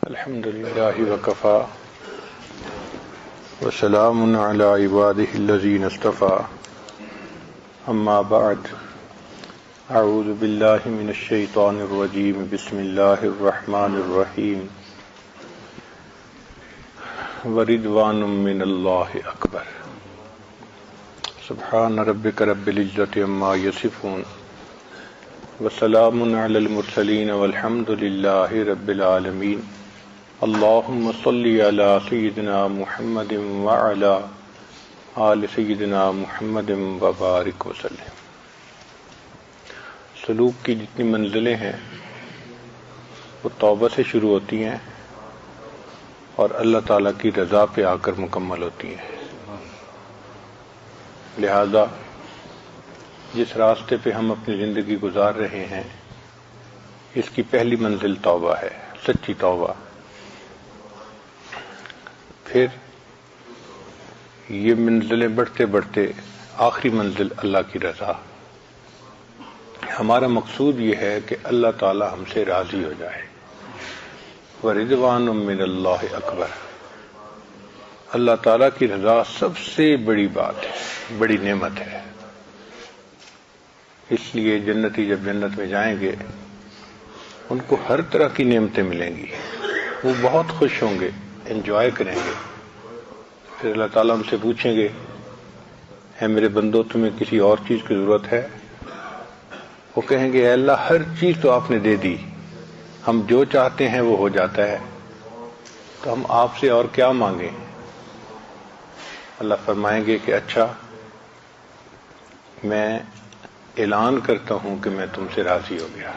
الحمد لله وكفى وسلام على عباده الذين اصطفى أما بعد أعوذ بالله من الشيطان الرجيم بسم الله الرحمن الرحيم ورضوان من الله أكبر سبحان ربك رب العزة عما يصفون وسلام على المرسلين والحمد لله رب العالمين اللهم صل على سيدنا محمد وعلى آل سيدنا محمد وبارك وسلم۔ سلوک کی جتنی منزلیں ہیں وہ توبہ سے شروع ہوتی ہیں اور اللہ تعالیٰ کی رضا پہ آ کر مکمل ہوتی ہیں۔ لہذا جس راستے پہ ہم اپنی زندگی گزار رہے ہیں اس کی پہلی منزل توبہ ہے، سچی توبہ۔ پھر یہ منزلیں بڑھتے بڑھتے آخری منزل اللہ کی رضا۔ ہمارا مقصود یہ ہے کہ اللہ تعالی ہم سے راضی ہو جائے۔ وَرِضْوَانٌ مِّنَ اللَّهِ أَكْبَرُ، اللہ تعالیٰ کی رضا سب سے بڑی بات ہے، بڑی نعمت ہے۔ اس لیے جنتی جب جنت میں جائیں گے ان کو ہر طرح کی نعمتیں ملیں گی، وہ بہت خوش ہوں گے، انجوائے کریں گے۔ پھر اللہ تعالیٰ ہم سے پوچھیں گے، اے میرے بندو تمہیں کسی اور چیز کی ضرورت ہے؟ وہ کہیں گے، اے اللہ ہر چیز تو آپ نے دے دی، ہم جو چاہتے ہیں وہ ہو جاتا ہے، تو ہم آپ سے اور کیا مانگیں؟ اللہ فرمائیں گے کہ اچھا میں اعلان کرتا ہوں کہ میں تم سے راضی ہو گیا۔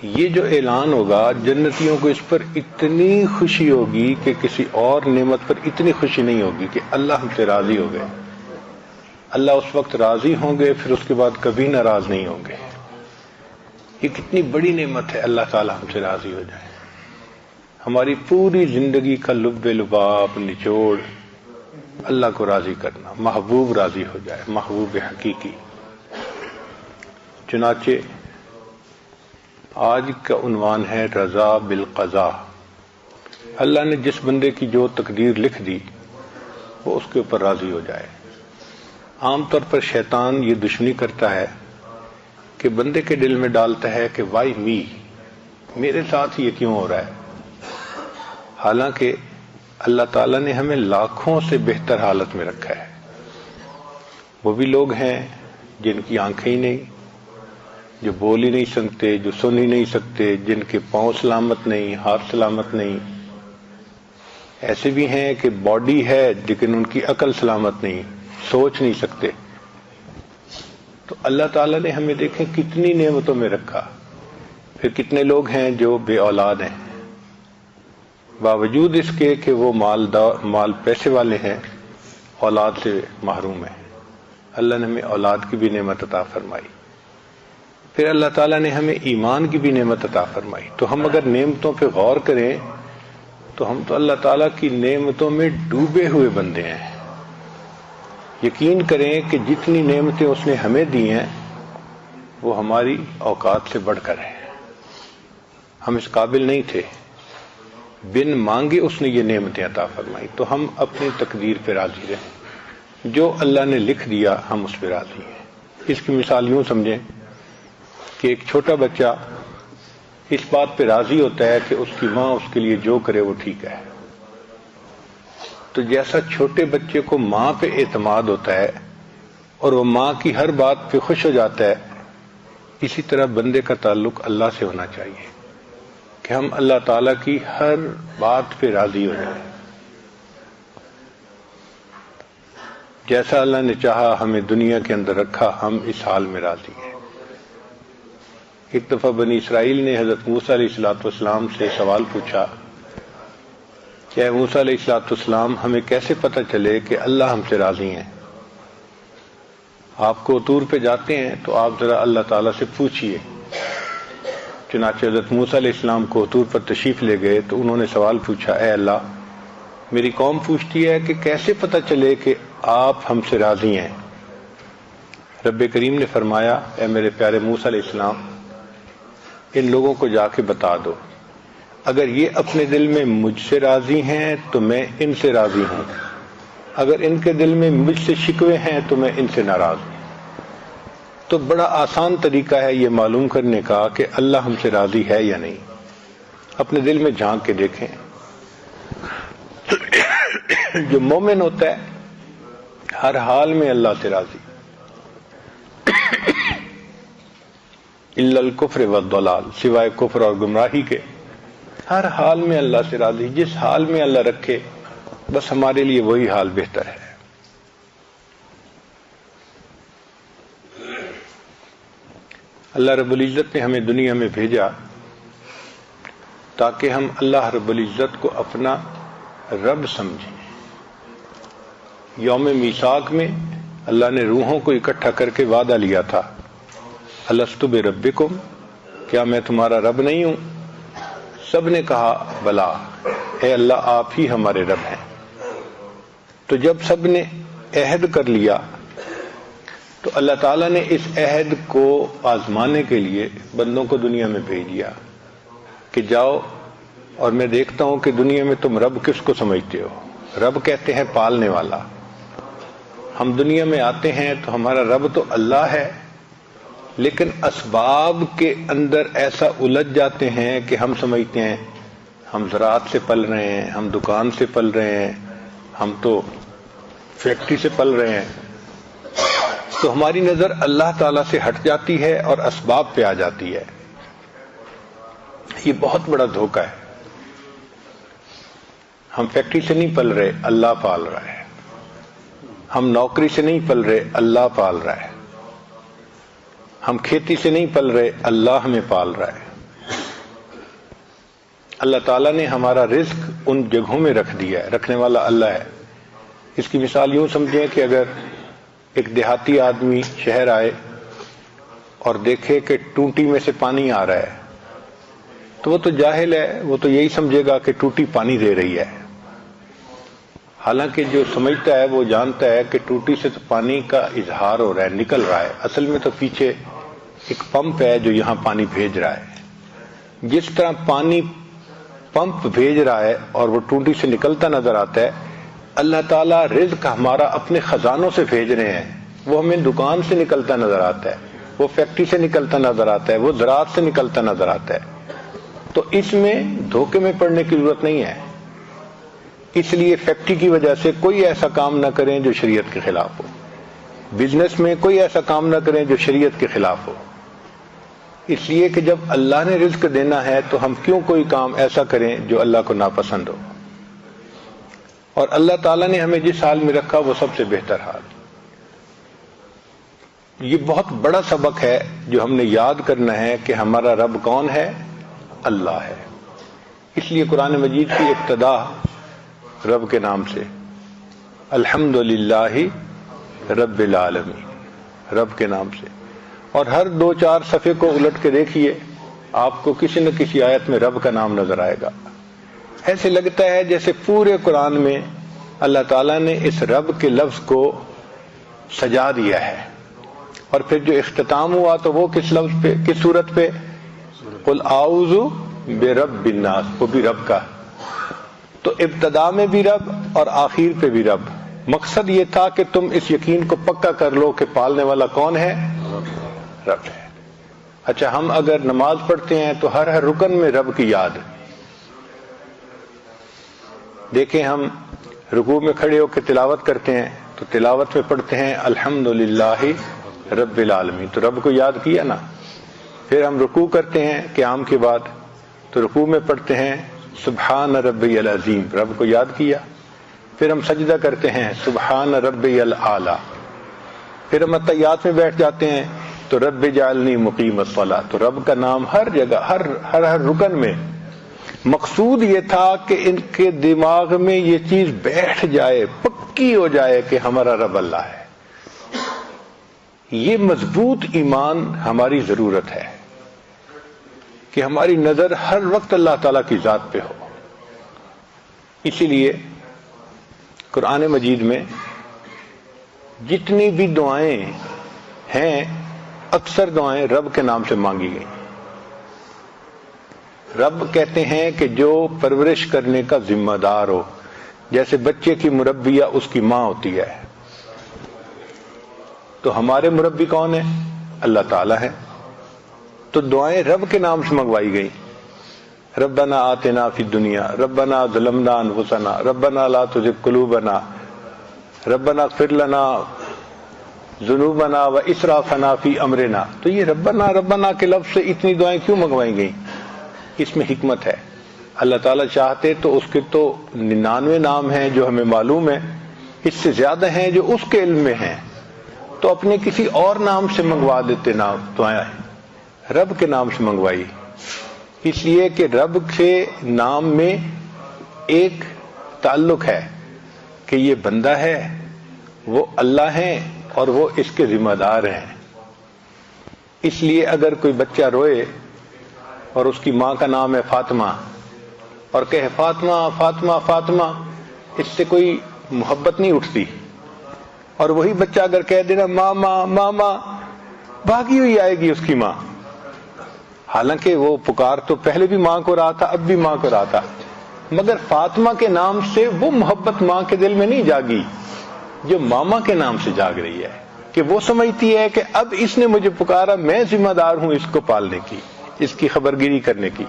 یہ جو اعلان ہوگا جنتیوں کو اس پر اتنی خوشی ہوگی کہ کسی اور نعمت پر اتنی خوشی نہیں ہوگی کہ اللہ ہم سے راضی ہو گئے۔ اللہ اس وقت راضی ہوں گے، پھر اس کے بعد کبھی ناراض نہیں ہوں گے۔ یہ کتنی بڑی نعمت ہے، اللہ تعالی ہم سے راضی ہو جائے۔ ہماری پوری زندگی کا لب لباب نچوڑ اللہ کو راضی کرنا، محبوب راضی ہو جائے، محبوب حقیقی۔ چنانچہ آج کا عنوان ہے رضا بالقضاء۔ اللہ نے جس بندے کی جو تقدیر لکھ دی وہ اس کے اوپر راضی ہو جائے۔ عام طور پر شیطان یہ دشمنی کرتا ہے کہ بندے کے دل میں ڈالتا ہے کہ وائی می، میرے ساتھ یہ کیوں ہو رہا ہے؟ حالانکہ اللہ تعالیٰ نے ہمیں لاکھوں سے بہتر حالت میں رکھا ہے۔ وہ بھی لوگ ہیں جن کی آنکھیں ہی نہیں، جو بول ہی نہیں سکتے، جو سن ہی نہیں سکتے، جن کے پاؤں سلامت نہیں، ہاتھ سلامت نہیں۔ ایسے بھی ہیں کہ باڈی ہے لیکن ان کی عقل سلامت نہیں، سوچ نہیں سکتے۔ تو اللہ تعالیٰ نے ہمیں دیکھیں کتنی نعمتوں میں رکھا۔ پھر کتنے لوگ ہیں جو بے اولاد ہیں، باوجود اس کے کہ وہ مال پیسے والے ہیں، اولاد سے محروم ہیں۔ اللہ نے ہمیں اولاد کی بھی نعمت عطا فرمائی۔ پھر اللہ تعالیٰ نے ہمیں ایمان کی بھی نعمت عطا فرمائی۔ تو ہم اگر نعمتوں پہ غور کریں تو ہم تو اللہ تعالیٰ کی نعمتوں میں ڈوبے ہوئے بندے ہیں۔ یقین کریں کہ جتنی نعمتیں اس نے ہمیں دی ہیں وہ ہماری اوقات سے بڑھ کر ہیں۔ ہم اس قابل نہیں تھے، بن مانگے اس نے یہ نعمتیں عطا فرمائی۔ تو ہم اپنی تقدیر پہ راضی رہیں، جو اللہ نے لکھ دیا ہم اس پہ راضی ہیں۔ اس کی مثال یوں سمجھیں کہ ایک چھوٹا بچہ اس بات پہ راضی ہوتا ہے کہ اس کی ماں اس کے لیے جو کرے وہ ٹھیک ہے۔ تو جیسا چھوٹے بچے کو ماں پہ اعتماد ہوتا ہے اور وہ ماں کی ہر بات پہ خوش ہو جاتا ہے، اسی طرح بندے کا تعلق اللہ سے ہونا چاہیے کہ ہم اللہ تعالیٰ کی ہر بات پہ راضی ہو جائیں۔ جیسا اللہ نے چاہا ہمیں دنیا کے اندر رکھا، ہم اس حال میں راضی ہیں۔ ایک دفعہ بنی اسرائیل نے حضرت موسیٰ علیہ السلام سے سوال پوچھا کہ اے موسیٰ علیہ السلام ہمیں کیسے پتہ چلے کہ اللہ ہم سے راضی ہیں؟ آپ کو طور پہ جاتے ہیں تو آپ ذرا اللہ تعالیٰ سے پوچھئے۔ چنانچہ حضرت موسیٰ علیہ السلام کو طور پر تشریف لے گئے تو انہوں نے سوال پوچھا، اے اللہ میری قوم پوچھتی ہے کہ کیسے پتہ چلے کہ آپ ہم سے راضی ہیں؟ رب کریم نے فرمایا، اے میرے پیارے موسیٰ علیہ السلام ان لوگوں کو جا کے بتا دو اگر یہ اپنے دل میں مجھ سے راضی ہیں تو میں ان سے راضی ہوں، اگر ان کے دل میں مجھ سے شکوے ہیں تو میں ان سے ناراض ہوں۔ تو بڑا آسان طریقہ ہے یہ معلوم کرنے کا کہ اللہ ہم سے راضی ہے یا نہیں۔ اپنے دل میں جھانک کے دیکھیں۔ جو مومن ہوتا ہے ہر حال میں اللہ سے راضی، الا الکفر والضلال، سوائے کفر اور گمراہی کے ہر حال میں اللہ سے راضی۔ جس حال میں اللہ رکھے بس ہمارے لیے وہی حال بہتر ہے۔ اللہ رب العزت نے ہمیں دنیا میں بھیجا تاکہ ہم اللہ رب العزت کو اپنا رب سمجھیں۔ یوم میثاق میں اللہ نے روحوں کو اکٹھا کر کے وعدہ لیا تھا، الست بربکم، کیا میں تمہارا رب نہیں ہوں؟ سب نے کہا بلا، اے اللہ آپ ہی ہمارے رب ہیں۔ تو جب سب نے عہد کر لیا تو اللہ تعالیٰ نے اس عہد کو آزمانے کے لیے بندوں کو دنیا میں بھیج دیا کہ جاؤ اور میں دیکھتا ہوں کہ دنیا میں تم رب کس کو سمجھتے ہو۔ رب کہتے ہیں پالنے والا۔ ہم دنیا میں آتے ہیں تو ہمارا رب تو اللہ ہے، لیکن اسباب کے اندر ایسا الجھ جاتے ہیں کہ ہم سمجھتے ہیں ہم زراعت سے پل رہے ہیں، ہم دکان سے پل رہے ہیں، ہم تو فیکٹری سے پل رہے ہیں۔ تو ہماری نظر اللہ تعالیٰ سے ہٹ جاتی ہے اور اسباب پہ آ جاتی ہے۔ یہ بہت بڑا دھوکہ ہے۔ ہم فیکٹری سے نہیں پل رہے، اللہ پال رہا ہے۔ ہم نوکری سے نہیں پل رہے، اللہ پال رہا ہے۔ ہم کھیتی سے نہیں پل رہے، اللہ ہمیں پال رہا ہے۔ اللہ تعالیٰ نے ہمارا رزق ان جگہوں میں رکھ دیا ہے، رکھنے والا اللہ ہے۔ اس کی مثال یوں سمجھیں کہ اگر ایک دیہاتی آدمی شہر آئے اور دیکھے کہ ٹوٹی میں سے پانی آ رہا ہے تو وہ تو جاہل ہے، وہ تو یہی سمجھے گا کہ ٹوٹی پانی دے رہی ہے۔ حالانکہ جو سمجھتا ہے وہ جانتا ہے کہ ٹوٹی سے تو پانی کا اظہار ہو رہا ہے، نکل رہا ہے، اصل میں تو پیچھے ایک پمپ ہے جو یہاں پانی بھیج رہا ہے۔ جس طرح پانی پمپ بھیج رہا ہے اور وہ ٹوٹی سے نکلتا نظر آتا ہے، اللہ تعالیٰ رزق ہمارا اپنے خزانوں سے بھیج رہے ہیں، وہ ہمیں دکان سے نکلتا نظر آتا ہے، وہ فیکٹری سے نکلتا نظر آتا ہے، وہ زراعت سے نکلتا نظر آتا ہے۔ تو اس میں دھوکے میں پڑنے کی ضرورت نہیں ہے۔ اس لیے فیکٹری کی وجہ سے کوئی ایسا کام نہ کریں جو شریعت کے خلاف ہو، بزنس میں کوئی ایسا کام نہ کریں جو شریعت کے خلاف ہو۔ اس لیے کہ جب اللہ نے رزق دینا ہے تو ہم کیوں کوئی کام ایسا کریں جو اللہ کو ناپسند ہو۔ اور اللہ تعالیٰ نے ہمیں جس حال میں رکھا وہ سب سے بہتر حال۔ یہ بہت بڑا سبق ہے جو ہم نے یاد کرنا ہے کہ ہمارا رب کون ہے؟ اللہ ہے۔ اس لیے قرآن مجید کی ابتدا رب کے نام سے، الحمدللہ رب العالمین، رب کے نام سے۔ اور ہر 2-4 صفحے کو الٹ کے دیکھیے، آپ کو کسی نہ کسی آیت میں رب کا نام نظر آئے گا۔ ایسے لگتا ہے جیسے پورے قرآن میں اللہ تعالیٰ نے اس رب کے لفظ کو سجا دیا ہے۔ اور پھر جو اختتام ہوا تو وہ کس لفظ پہ، کس صورت پہ؟ قل اعوذ برب الناس، وہ بھی رب کا۔ تو ابتدا میں بھی رب اور آخر پہ بھی رب۔ مقصد یہ تھا کہ تم اس یقین کو پکا کر لو کہ پالنے والا کون ہے؟ رب ہے۔ اچھا، ہم اگر نماز پڑھتے ہیں تو ہر رکن میں رب کی یاد۔ دیکھیں، ہم رکوع میں کھڑے ہو کے تلاوت کرتے ہیں تو تلاوت میں پڑھتے ہیں الحمدللہ رب العالمین، تو رب کو یاد کیا نا۔ پھر ہم رکوع کرتے ہیں قیام کے بعد تو رکوع میں پڑھتے ہیں سبحان ربی العظیم، رب کو یاد کیا۔ پھر ہم سجدہ کرتے ہیں سبحان ربی الاعلی۔ پھر ہم اتحیات میں بیٹھ جاتے ہیں تو رب جعلنی مقیم الصلاۃ، تو رب کا نام ہر جگہ، ہر رکن میں۔ مقصود یہ تھا کہ ان کے دماغ میں یہ چیز بیٹھ جائے، پکی ہو جائے کہ ہمارا رب اللہ ہے۔ یہ مضبوط ایمان ہماری ضرورت ہے کہ ہماری نظر ہر وقت اللہ تعالیٰ کی ذات پہ ہو۔ اسی لیے قرآن مجید میں جتنی بھی دعائیں ہیں، اکثر دعائیں رب کے نام سے مانگی گئی۔ رب کہتے ہیں کہ جو پرورش کرنے کا ذمہ دار ہو، جیسے بچے کی مربیہ اس کی ماں ہوتی ہے، تو ہمارے مربی کون ہے؟ اللہ تعالی ہے. تو دعائیں رب کے نام سے منگوائی گئی. ربنا آتنا فی الدنیا، ربنا ظلمنا انفسنا، ربنا لا تزغ قلوبنا، ربنا اغفر لنا ذنوبنا و اسرافنا فی امرنا. تو یہ ربنا ربنا کے لفظ سے اتنی دعائیں کیوں منگوائی گئیں؟ اس میں حکمت ہے. اللہ تعالیٰ چاہتے تو اس کے تو 99 نام ہیں جو ہمیں معلوم ہے، اس سے زیادہ ہیں جو اس کے علم میں ہیں، تو اپنے کسی اور نام سے منگوا دیتے نام دعائیں. رب کے نام سے منگوائی، اس لیے کہ رب کے نام میں ایک تعلق ہے کہ یہ بندہ ہے، وہ اللہ ہیں اور وہ اس کے ذمہ دار ہیں. اس لیے اگر کوئی بچہ روئے اور اس کی ماں کا نام ہے فاطمہ اور کہے فاطمہ فاطمہ فاطمہ، اس سے کوئی محبت نہیں اٹھتی. اور وہی بچہ اگر کہہ دینا ماما ماما، بھاگی ہوئی آئے گی اس کی ماں، حالانکہ وہ پکار تو پہلے بھی ماں کو رہا تھا، اب بھی ماں کو رہا تھا، مگر فاطمہ کے نام سے وہ محبت ماں کے دل میں نہیں جاگی جو ماما کے نام سے جاگ رہی ہے، کہ وہ سمجھتی ہے کہ اب اس نے مجھے پکارا، میں ذمہ دار ہوں اس کو پالنے کی، اس کی خبرگیری کرنے کی.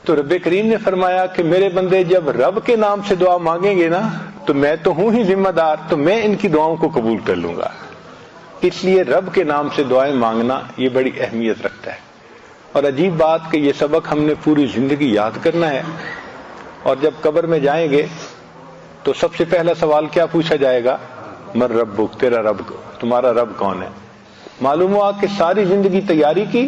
تو رب کریم نے فرمایا کہ میرے بندے جب رب کے نام سے دعا مانگیں گے نا تو میں تو ہوں ہی ذمہ دار، تو میں ان کی دعاؤں کو قبول کر لوں گا. اس لیے رب کے نام سے دعائیں مانگنا یہ بڑی اہمیت رکھتا ہے. اور عجیب بات کہ یہ سبق ہم نے پوری زندگی یاد کرنا ہے، اور جب قبر میں جائیں گے تو سب سے پہلا سوال کیا پوچھا جائے گا؟ من ربک، تیرا رب، تمہارا رب کون ہے؟ معلوم ہوا کہ ساری زندگی تیاری کی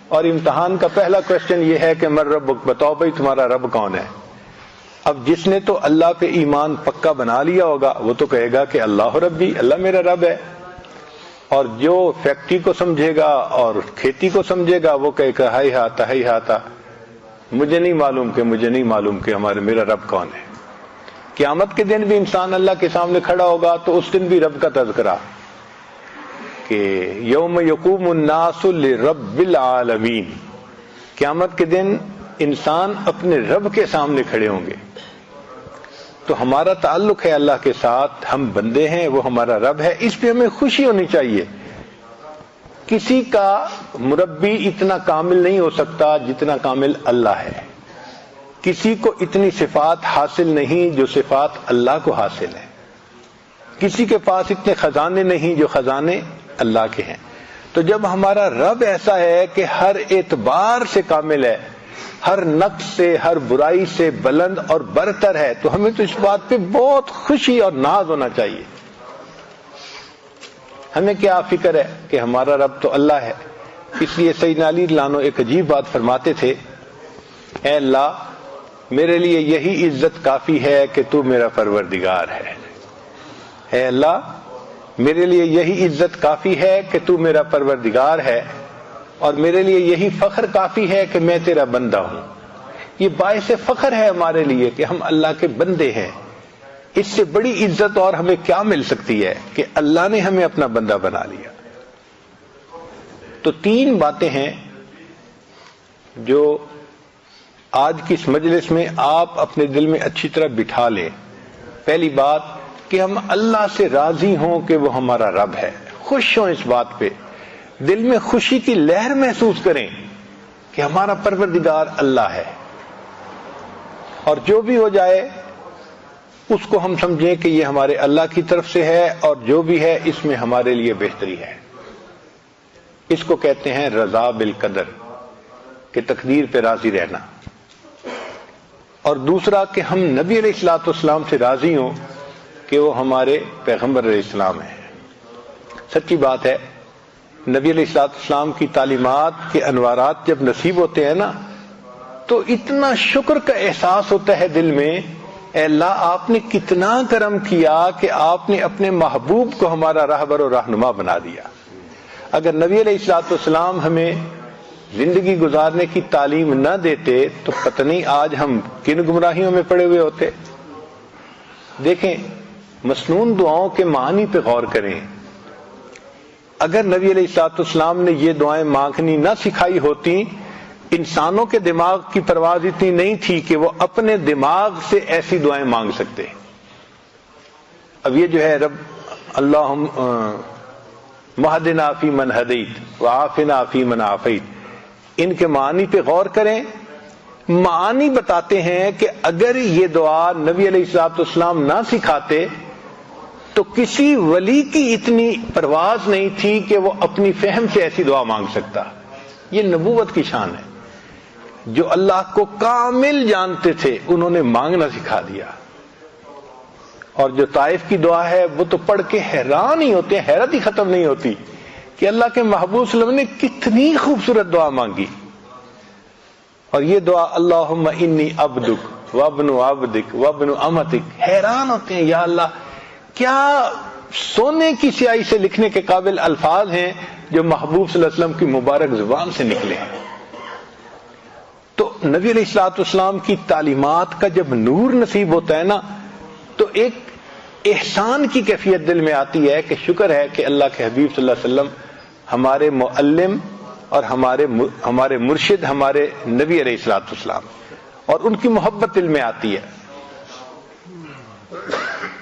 اور امتحان کا پہلا کوشچن یہ ہے کہ من ربک، بتاؤ بھائی تمہارا رب کون ہے. اب جس نے تو اللہ پہ ایمان پکا بنا لیا ہوگا وہ تو کہے گا کہ اللہ ربی، اللہ میرا رب ہے. اور جو فیکٹری کو سمجھے گا اور کھیتی کو سمجھے گا وہ کہے گا ہائی ہاتا، مجھے نہیں معلوم کہ میرا رب کون ہے. قیامت کے دن بھی انسان اللہ کے سامنے کھڑا ہوگا تو اس دن بھی رب کا تذکرہ کہ یوم یقوم الناس لرب العالمین، قیامت کے دن انسان اپنے رب کے سامنے کھڑے ہوں گے. تو ہمارا تعلق ہے اللہ کے ساتھ، ہم بندے ہیں، وہ ہمارا رب ہے، اس پہ ہمیں خوشی ہونی چاہیے. کسی کا مربی اتنا کامل نہیں ہو سکتا جتنا کامل اللہ ہے. کسی کو اتنی صفات حاصل نہیں جو صفات اللہ کو حاصل ہے. کسی کے پاس اتنے خزانے نہیں جو خزانے اللہ کے ہیں. تو جب ہمارا رب ایسا ہے کہ ہر اعتبار سے کامل ہے، ہر نقص سے، ہر برائی سے بلند اور برتر ہے، تو ہمیں تو اس بات پہ بہت خوشی اور ناز ہونا چاہیے. ہمیں کیا فکر ہے کہ ہمارا رب تو اللہ ہے. اس لیے سیدنا علی رضی اللہ عنہ ایک عجیب بات فرماتے تھے، اے اللہ میرے لیے یہی عزت کافی ہے کہ تو میرا پروردگار ہے. اے اللہ میرے لیے یہی عزت کافی ہے کہ تو میرا پروردگار ہے، اور میرے لیے یہی فخر کافی ہے کہ میں تیرا بندہ ہوں. یہ باعث فخر ہے ہمارے لیے کہ ہم اللہ کے بندے ہیں. اس سے بڑی عزت اور ہمیں کیا مل سکتی ہے کہ اللہ نے ہمیں اپنا بندہ بنا لیا. تو 3 باتیں ہیں جو آج کی اس مجلس میں آپ اپنے دل میں اچھی طرح بٹھا لیں. پہلی بات کہ ہم اللہ سے راضی ہوں کہ وہ ہمارا رب ہے، خوش ہوں اس بات پہ، دل میں خوشی کی لہر محسوس کریں کہ ہمارا پروردگار اللہ ہے. اور جو بھی ہو جائے اس کو ہم سمجھیں کہ یہ ہمارے اللہ کی طرف سے ہے، اور جو بھی ہے اس میں ہمارے لیے بہتری ہے. اس کو کہتے ہیں رضا بالقدر، کہ تقدیر پہ راضی رہنا. اور دوسرا کہ ہم نبی علیہ الصلوۃ والسلام سے راضی ہوں کہ وہ ہمارے پیغمبر علیہ السلام ہیں. سچی بات ہے، نبی علیہ الصلوۃ والسلام کی تعلیمات کے انوارات جب نصیب ہوتے ہیں نا تو اتنا شکر کا احساس ہوتا ہے دل میں، اے اللہ آپ نے کتنا کرم کیا کہ آپ نے اپنے محبوب کو ہمارا راہبر و رہنما بنا دیا. اگر نبی علیہ الصلوۃ والسلام ہمیں زندگی گزارنے کی تعلیم نہ دیتے تو پتہ نہیں آج ہم کن گمراہیوں میں پڑے ہوئے ہوتے. دیکھیں مسنون دعاؤں کے معنی پہ غور کریں. اگر نبی علیہ الصلوۃ والسلام نے یہ دعائیں مانگنی نہ سکھائی ہوتی انسانوں کے دماغ کی پرواز اتنی نہیں تھی کہ وہ اپنے دماغ سے ایسی دعائیں مانگ سکتے. اب یہ جو ہے رب اللہم مہدنا فی من ہدیت وعافنا فی من عافیت، ان کے معنی پہ غور کریں. معنی بتاتے ہیں کہ اگر یہ دعا نبی علیہ الصلوۃ والسلام نہ سکھاتے تو کسی ولی کی اتنی پرواز نہیں تھی کہ وہ اپنی فہم سے ایسی دعا مانگ سکتا. یہ نبوت کی شان ہے. جو اللہ کو کامل جانتے تھے انہوں نے مانگنا سکھا دیا. اور جو طائف کی دعا ہے وہ تو پڑھ کے حیران ہی ہوتے ہیں، حیرت ہی ختم نہیں ہوتی کہ اللہ کے محبوب صلی اللہ علیہ وسلم نے کتنی خوبصورت دعا مانگی. اور یہ دعا اللہم انی عبدک وابن عبدک وابن امتک، حیران ہوتے ہیں یا اللہ کیا سونے کی سیاہی سے لکھنے کے قابل الفاظ ہیں جو محبوب صلی اللہ علیہ وسلم کی مبارک زبان سے نکلے ہیں. تو نبی علیہ الصلوۃ والسلام کی تعلیمات کا جب نور نصیب ہوتا ہے نا تو ایک احسان کی کیفیت دل میں آتی ہے کہ شکر ہے کہ اللہ کے حبیب صلی اللہ علیہ وسلم ہمارے معلم اور ہمارے مرشد ہمارے نبی علیہ الصلوۃ والسلام، اور ان کی محبت دل میں آتی ہے.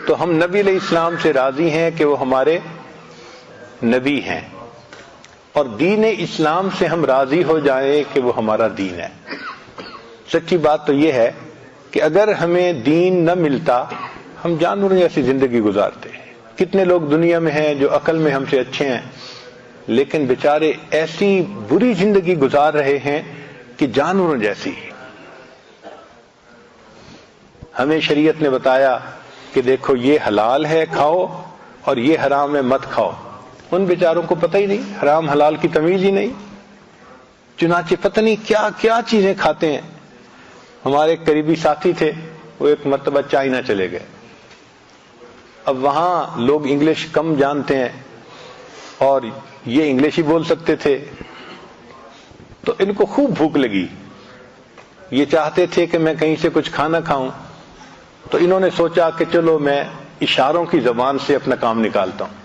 تو ہم نبی علیہ السلام سے راضی ہیں کہ وہ ہمارے نبی ہیں، اور دین اسلام سے ہم راضی ہو جائیں کہ وہ ہمارا دین ہے. سچی بات تو یہ ہے کہ اگر ہمیں دین نہ ملتا ہم جانوروں جیسی زندگی گزارتے. کتنے لوگ دنیا میں ہیں جو عقل میں ہم سے اچھے ہیں لیکن بیچارے ایسی بری زندگی گزار رہے ہیں کہ جانوروں جیسی. ہمیں شریعت نے بتایا کہ دیکھو یہ حلال ہے کھاؤ اور یہ حرام ہے مت کھاؤ. ان بیچاروں کو پتہ ہی نہیں، حرام حلال کی تمیز ہی نہیں، چنانچہ پتہ نہیں کیا کیا چیزیں کھاتے ہیں. ہمارے ایک قریبی ساتھی تھے، وہ ایک مرتبہ چائنا چلے گئے. اب وہاں لوگ انگلش کم جانتے ہیں اور یہ انگلش ہی بول سکتے تھے، تو ان کو خوب بھوک لگی. یہ چاہتے تھے کہ میں کہیں سے کچھ کھانا کھاؤں، تو انہوں نے سوچا کہ چلو میں اشاروں کی زبان سے اپنا کام نکالتا ہوں.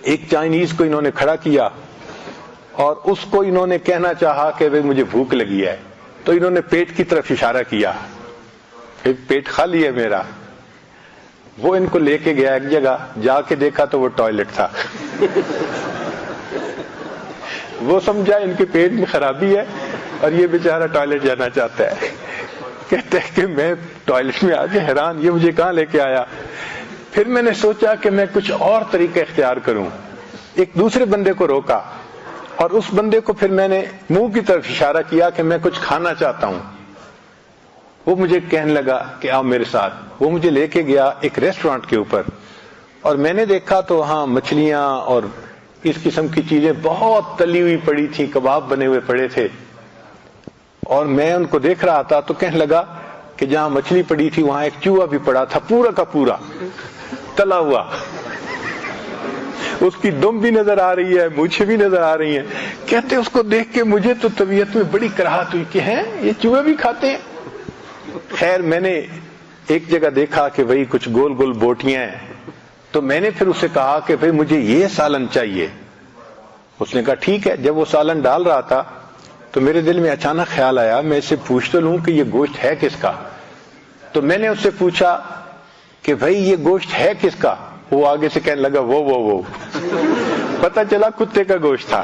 ایک چائنیز کو انہوں نے کھڑا کیا اور اس کو انہوں نے کہنا چاہا کہ بھئی مجھے بھوک لگی ہے، تو انہوں نے پیٹ کی طرف اشارہ کیا، پیٹ خالی ہے میرا. وہ ان کو لے کے گیا ایک جگہ، جا کے دیکھا تو وہ ٹوائلٹ تھا. وہ سمجھا ان کے پیٹ میں خرابی ہے اور یہ بیچارہ ٹوائلٹ جانا چاہتا ہے. کہتے ہیں کہ میں ٹوائلٹ میں آگے حیران، یہ مجھے کہاں لے کے آیا. پھر میں نے سوچا کہ میں کچھ اور طریقہ اختیار کروں. ایک دوسرے بندے کو روکا اور اس بندے کو پھر میں نے منہ کی طرف اشارہ کیا کہ میں کچھ کھانا چاہتا ہوں. وہ مجھے کہنے لگا کہ آؤ میرے ساتھ. وہ مجھے لے کے گیا ایک ریسٹورانٹ کے اوپر، اور میں نے دیکھا تو وہاں مچھلیاں اور اس قسم کی چیزیں بہت تلی ہوئی پڑی تھیں، کباب بنے ہوئے پڑے تھے. اور میں ان کو دیکھ رہا تھا تو کہنے لگا کہ جہاں مچھلی پڑی تھی وہاں ایک چوہا بھی پڑا تھا، پورا کا پورا تلا ہوا. اس کی دم بھی نظر آ رہی ہے، مونچھیں بھی نظر آ رہی ہیں. کہتے اس کو دیکھ کے مجھے تو طبیعت میں بڑی کراہت ہوئی کہ ہیں یہ چوہے بھی کھاتے ہیں. خیر میں نے ایک جگہ دیکھا کہ بھئی کچھ گول گول بوٹیاں ہیں، تو میں نے پھر اسے کہا کہ بھئی مجھے یہ سالن چاہیے. اس نے کہا ٹھیک ہے. جب وہ سالن ڈال رہا تھا تو میرے دل میں اچانک خیال آیا میں اسے پوچھ تو لوں کہ یہ گوشت ہے کس کا. تو میں نے اس سے پوچھا کہ بھئی یہ گوشت ہے کس کا. وہ آگے سے کہنے لگا وہ پتہ چلا کتے کا گوشت تھا.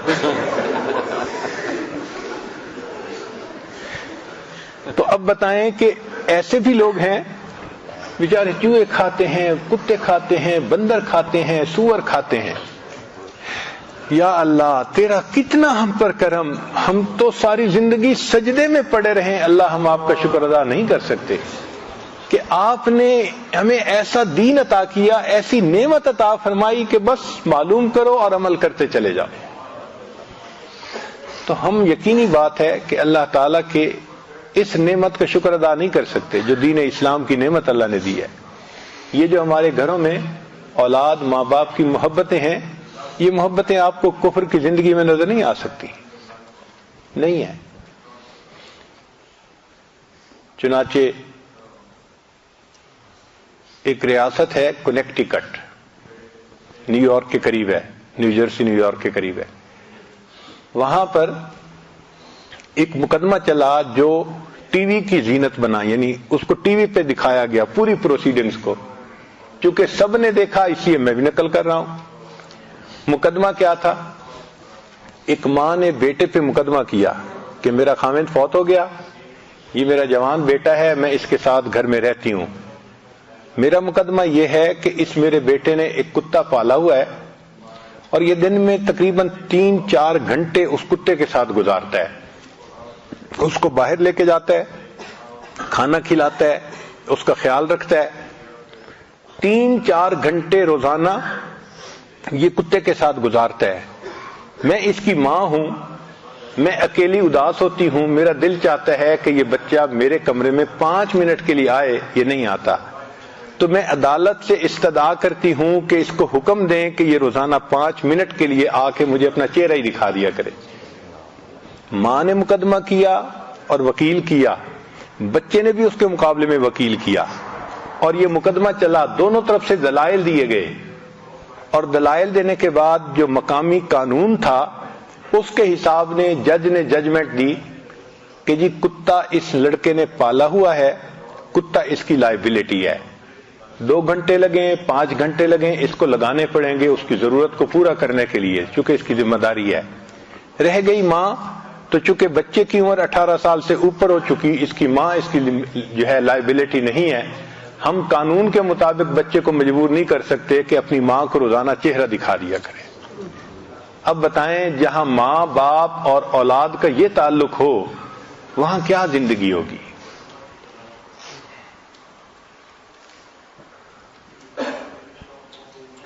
تو اب بتائیں کہ ایسے بھی لوگ ہیں بیچارے چوہے کھاتے ہیں، کتے کھاتے ہیں، بندر کھاتے ہیں، سور کھاتے ہیں. یا اللہ تیرا کتنا ہم پر کرم، ہم تو ساری زندگی سجدے میں پڑے رہے. اللہ ہم آپ کا شکر ادا نہیں کر سکتے کہ آپ نے ہمیں ایسا دین عطا کیا، ایسی نعمت عطا فرمائی کہ بس معلوم کرو اور عمل کرتے چلے جاؤ. تو ہم یقینی بات ہے کہ اللہ تعالیٰ کے اس نعمت کا شکر ادا نہیں کر سکتے جو دین اسلام کی نعمت اللہ نے دی ہے. یہ جو ہمارے گھروں میں اولاد ماں باپ کی محبتیں ہیں، یہ محبتیں آپ کو کفر کی زندگی میں نظر نہیں آ سکتی، نہیں ہے. چنانچہ ایک ریاست ہے کنیکٹیکٹ، نیو یارک کے قریب ہے، نیو جرسی نیو یارک کے قریب ہے. وہاں پر ایک مقدمہ چلا جو ٹی وی کی زینت بنا، یعنی اس کو ٹی وی پہ دکھایا گیا پوری پروسیڈنگز کو، چونکہ سب نے دیکھا اس لیے میں بھی نقل کر رہا ہوں۔ مقدمہ کیا تھا؟ ایک ماں نے بیٹے پہ مقدمہ کیا کہ میرا خاوند فوت ہو گیا، یہ میرا جوان بیٹا ہے، میں اس کے ساتھ گھر میں رہتی ہوں، میرا مقدمہ یہ ہے کہ اس میرے بیٹے نے ایک کتا پالا ہوا ہے اور یہ دن میں تقریباً 3-4 گھنٹے اس کتے کے ساتھ گزارتا ہے، اس کو باہر لے کے جاتا ہے، کھانا کھلاتا ہے، اس کا خیال رکھتا ہے، 3-4 گھنٹے روزانہ یہ کتے کے ساتھ گزارتا ہے۔ میں اس کی ماں ہوں، میں اکیلی اداس ہوتی ہوں، میرا دل چاہتا ہے کہ یہ بچہ میرے کمرے میں 5 منٹ کے لیے آئے، یہ نہیں آتا، تو میں عدالت سے استدعا کرتی ہوں کہ اس کو حکم دیں کہ یہ روزانہ 5 منٹ کے لیے آ کے مجھے اپنا چہرہ ہی دکھا دیا کرے۔ ماں نے مقدمہ کیا اور وکیل کیا، بچے نے بھی اس کے مقابلے میں وکیل کیا، اور یہ مقدمہ چلا، دونوں طرف سے دلائل دیے گئے، اور دلائل دینے کے بعد جو مقامی قانون تھا اس کے حساب نے جج نے ججمنٹ دی کہ جی کتا اس لڑکے نے پالا ہوا ہے، کتا اس کی لائبلٹی ہے، 2 گھنٹے لگیں 5 گھنٹے لگیں اس کو لگانے پڑیں گے اس کی ضرورت کو پورا کرنے کے لیے، چونکہ اس کی ذمہ داری ہے۔ رہ گئی ماں، تو چونکہ بچے کی عمر 18 سال سے اوپر ہو چکی، اس کی ماں اس کی جو ہے لائبلٹی نہیں ہے، ہم قانون کے مطابق بچے کو مجبور نہیں کر سکتے کہ اپنی ماں کو روزانہ چہرہ دکھا دیا کرے۔ اب بتائیں جہاں ماں باپ اور اولاد کا یہ تعلق ہو وہاں کیا زندگی ہوگی؟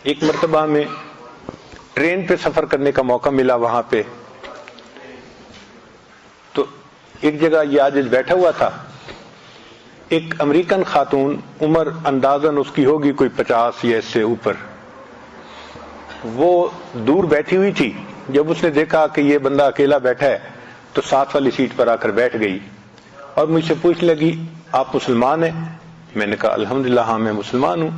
ایک مرتبہ میں ٹرین پہ سفر کرنے کا موقع ملا، وہاں پہ تو ایک جگہ یہ آج بیٹھا ہوا تھا، ایک امریکن خاتون، عمر اندازاً اس کی ہوگی کوئی 50 یا اس سے اوپر، وہ دور بیٹھی ہوئی تھی۔ جب اس نے دیکھا کہ یہ بندہ اکیلا بیٹھا ہے تو ساتھ والی سیٹ پر آ کر بیٹھ گئی اور مجھ سے پوچھنے لگی آپ مسلمان ہیں؟ میں نے کہا الحمدللہ ہاں میں مسلمان ہوں۔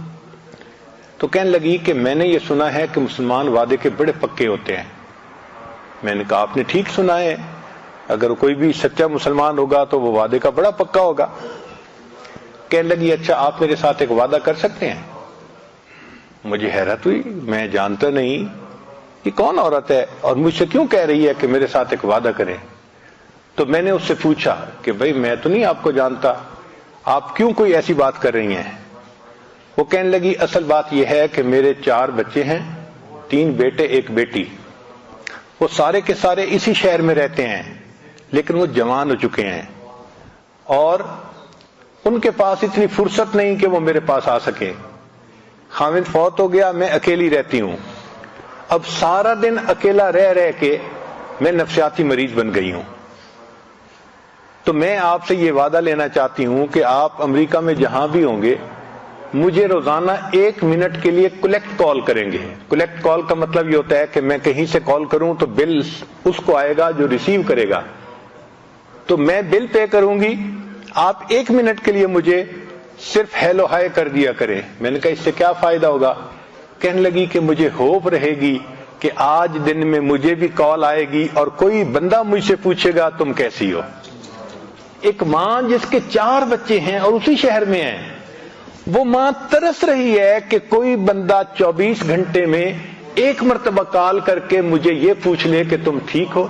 تو کہنے لگی کہ میں نے یہ سنا ہے کہ مسلمان وعدے کے بڑے پکے ہوتے ہیں۔ میں نے کہا آپ نے ٹھیک سنا ہے، اگر کوئی بھی سچا مسلمان ہوگا تو وہ وعدے کا بڑا پکا ہوگا۔ کہنے لگی اچھا آپ میرے ساتھ ایک وعدہ کر سکتے ہیں؟ مجھے حیرت ہوئی، میں جانتا نہیں یہ کون عورت ہے اور مجھ سے کیوں کہہ رہی ہے کہ میرے ساتھ ایک وعدہ کریں۔ تو میں نے اس سے پوچھا کہ بھئی میں تو نہیں آپ کو جانتا، آپ کیوں کوئی ایسی بات کر رہی ہیں؟ وہ کہنے لگی اصل بات یہ ہے کہ میرے 4 بچے ہیں، 3 بیٹے 1 بیٹی، وہ سارے کے سارے اسی شہر میں رہتے ہیں لیکن وہ جوان ہو چکے ہیں اور ان کے پاس اتنی فرصت نہیں کہ وہ میرے پاس آ سکیں۔ خاوند فوت ہو گیا، میں اکیلی رہتی ہوں، اب سارا دن اکیلا رہ رہ کے میں نفسیاتی مریض بن گئی ہوں۔ تو میں آپ سے یہ وعدہ لینا چاہتی ہوں کہ آپ امریکہ میں جہاں بھی ہوں گے مجھے روزانہ 1 منٹ کے لیے کلیکٹ کال کریں گے۔ کلیکٹ کال کا مطلب یہ ہوتا ہے کہ میں کہیں سے کال کروں تو بل اس کو آئے گا جو ریسیو کرے گا، تو میں بل پے کروں گی، آپ 1 منٹ کے لیے مجھے صرف ہیلو ہائے کر دیا کریں۔ میں نے کہا اس سے کیا فائدہ ہوگا؟ کہنے لگی کہ مجھے ہوپ رہے گی کہ آج دن میں مجھے بھی کال آئے گی اور کوئی بندہ مجھ سے پوچھے گا تم کیسی ہو۔ ایک ماں جس کے 4 بچے ہیں اور اسی شہر میں ہیں، وہ ماں ترس رہی ہے کہ کوئی بندہ 24 گھنٹے میں 1 مرتبہ کال کر کے مجھے یہ پوچھ لے کہ تم ٹھیک ہو۔